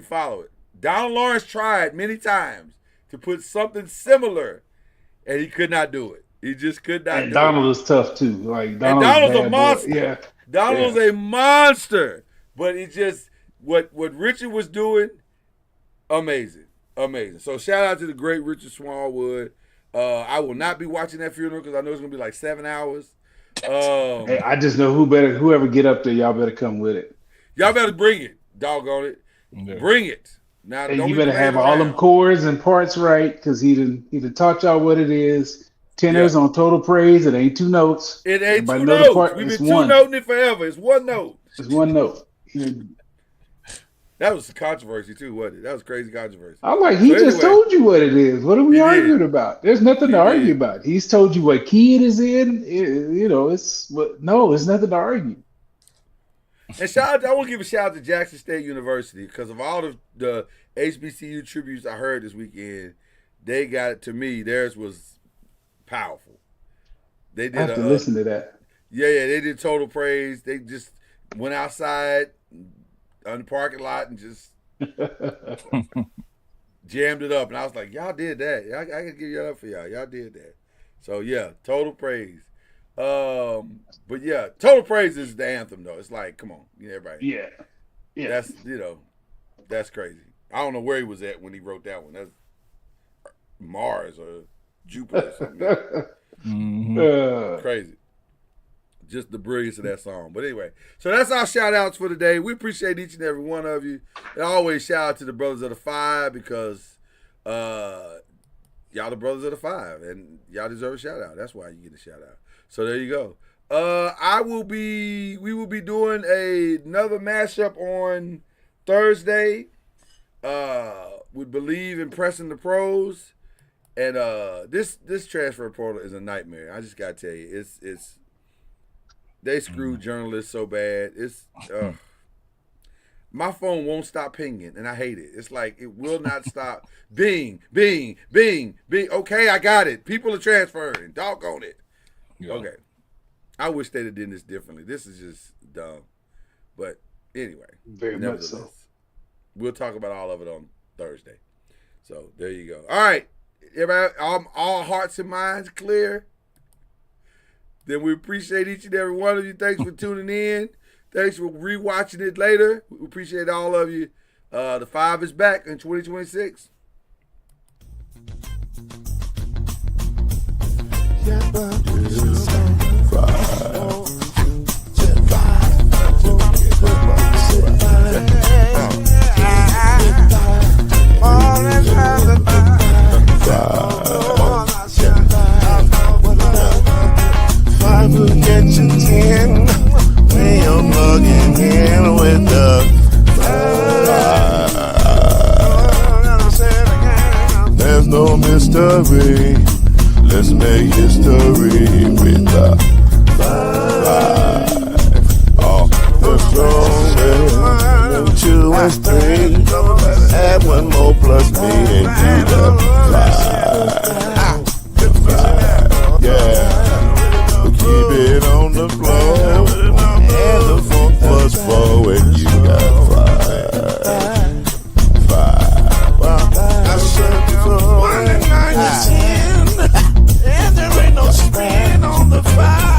follow it. Donald Lawrence tried many times to put something similar, and he could not do it. He just could not do Donald it. is tough too. Like Donald's a monster. Yeah. Donald's a monster. But he just what Richard was doing, amazing. So shout out to the great Richard Smallwood. I will not be watching that funeral because I know it's gonna be like 7 hours. Hey, I just know whoever get up there, y'all better come with it. Y'all better bring it, doggone it. Yeah. Bring it. Now, and you better have all them chords and parts right because he done taught y'all what it is. Tenors on Total Praise. It ain't 2 notes. It ain't 2 notes. We've been 2-noting it forever. It's 1 note. It's 1 note. That was controversy too, wasn't it? That was crazy controversy. I'm like, he just told you what it is. What are we arguing about? There's nothing to argue about. He's told you what key it is in. It's nothing to argue. And I want to give a shout out to Jackson State University because of all the HBCU tributes I heard this weekend. They got it to me. Theirs was powerful. They did. I have to listen to that. Yeah, they did Total Praise. They just went outside on the parking lot and just jammed it up. And I was like, y'all did that. I can give you up for y'all. Y'all did that. So, yeah, Total Praise. But, yeah, Total Praise is the anthem, though. It's like, come on. Everybody. Yeah. That's, that's crazy. I don't know where he was at when he wrote that one. That's Mars or Jupiter or something. Crazy. Just the brilliance of that song. But anyway, so that's our shout outs for today. We appreciate each and every one of you. And always shout out to the Brothers of the Five because y'all the Brothers of the Five and y'all deserve a shout out. That's why you get a shout out. So there you go. We will be doing another mashup on Thursday. We believe in pressing the pros. And this transfer portal is a nightmare. I just gotta tell you, it's they screw journalists so bad. It's my phone won't stop pinging, and I hate it. It's like it will not stop. Bing, bing, bing, bing. Okay, I got it. People are transferring. Doggone it. Yeah. Okay. I wish they'd have done this differently. This is just dumb. But anyway, very much so. We'll talk about all of it on Thursday. So there you go. All right, everybody, all hearts and minds clear. Then we appreciate each and every one of you. Thanks for tuning in. Thanks for rewatching it later. We appreciate all of you. The Five is back in 2026. Will get you 10 when you're plugging in with the vibe. There's no mystery. Let's make history with the vibe. plus 3. Add 1 more plus me and you got 5. Yeah. We keep it on the floor. And the 4 plus 4 and you got 5. 5. I said before. 1 and 9 is 10. And there ain't no spread on the 5.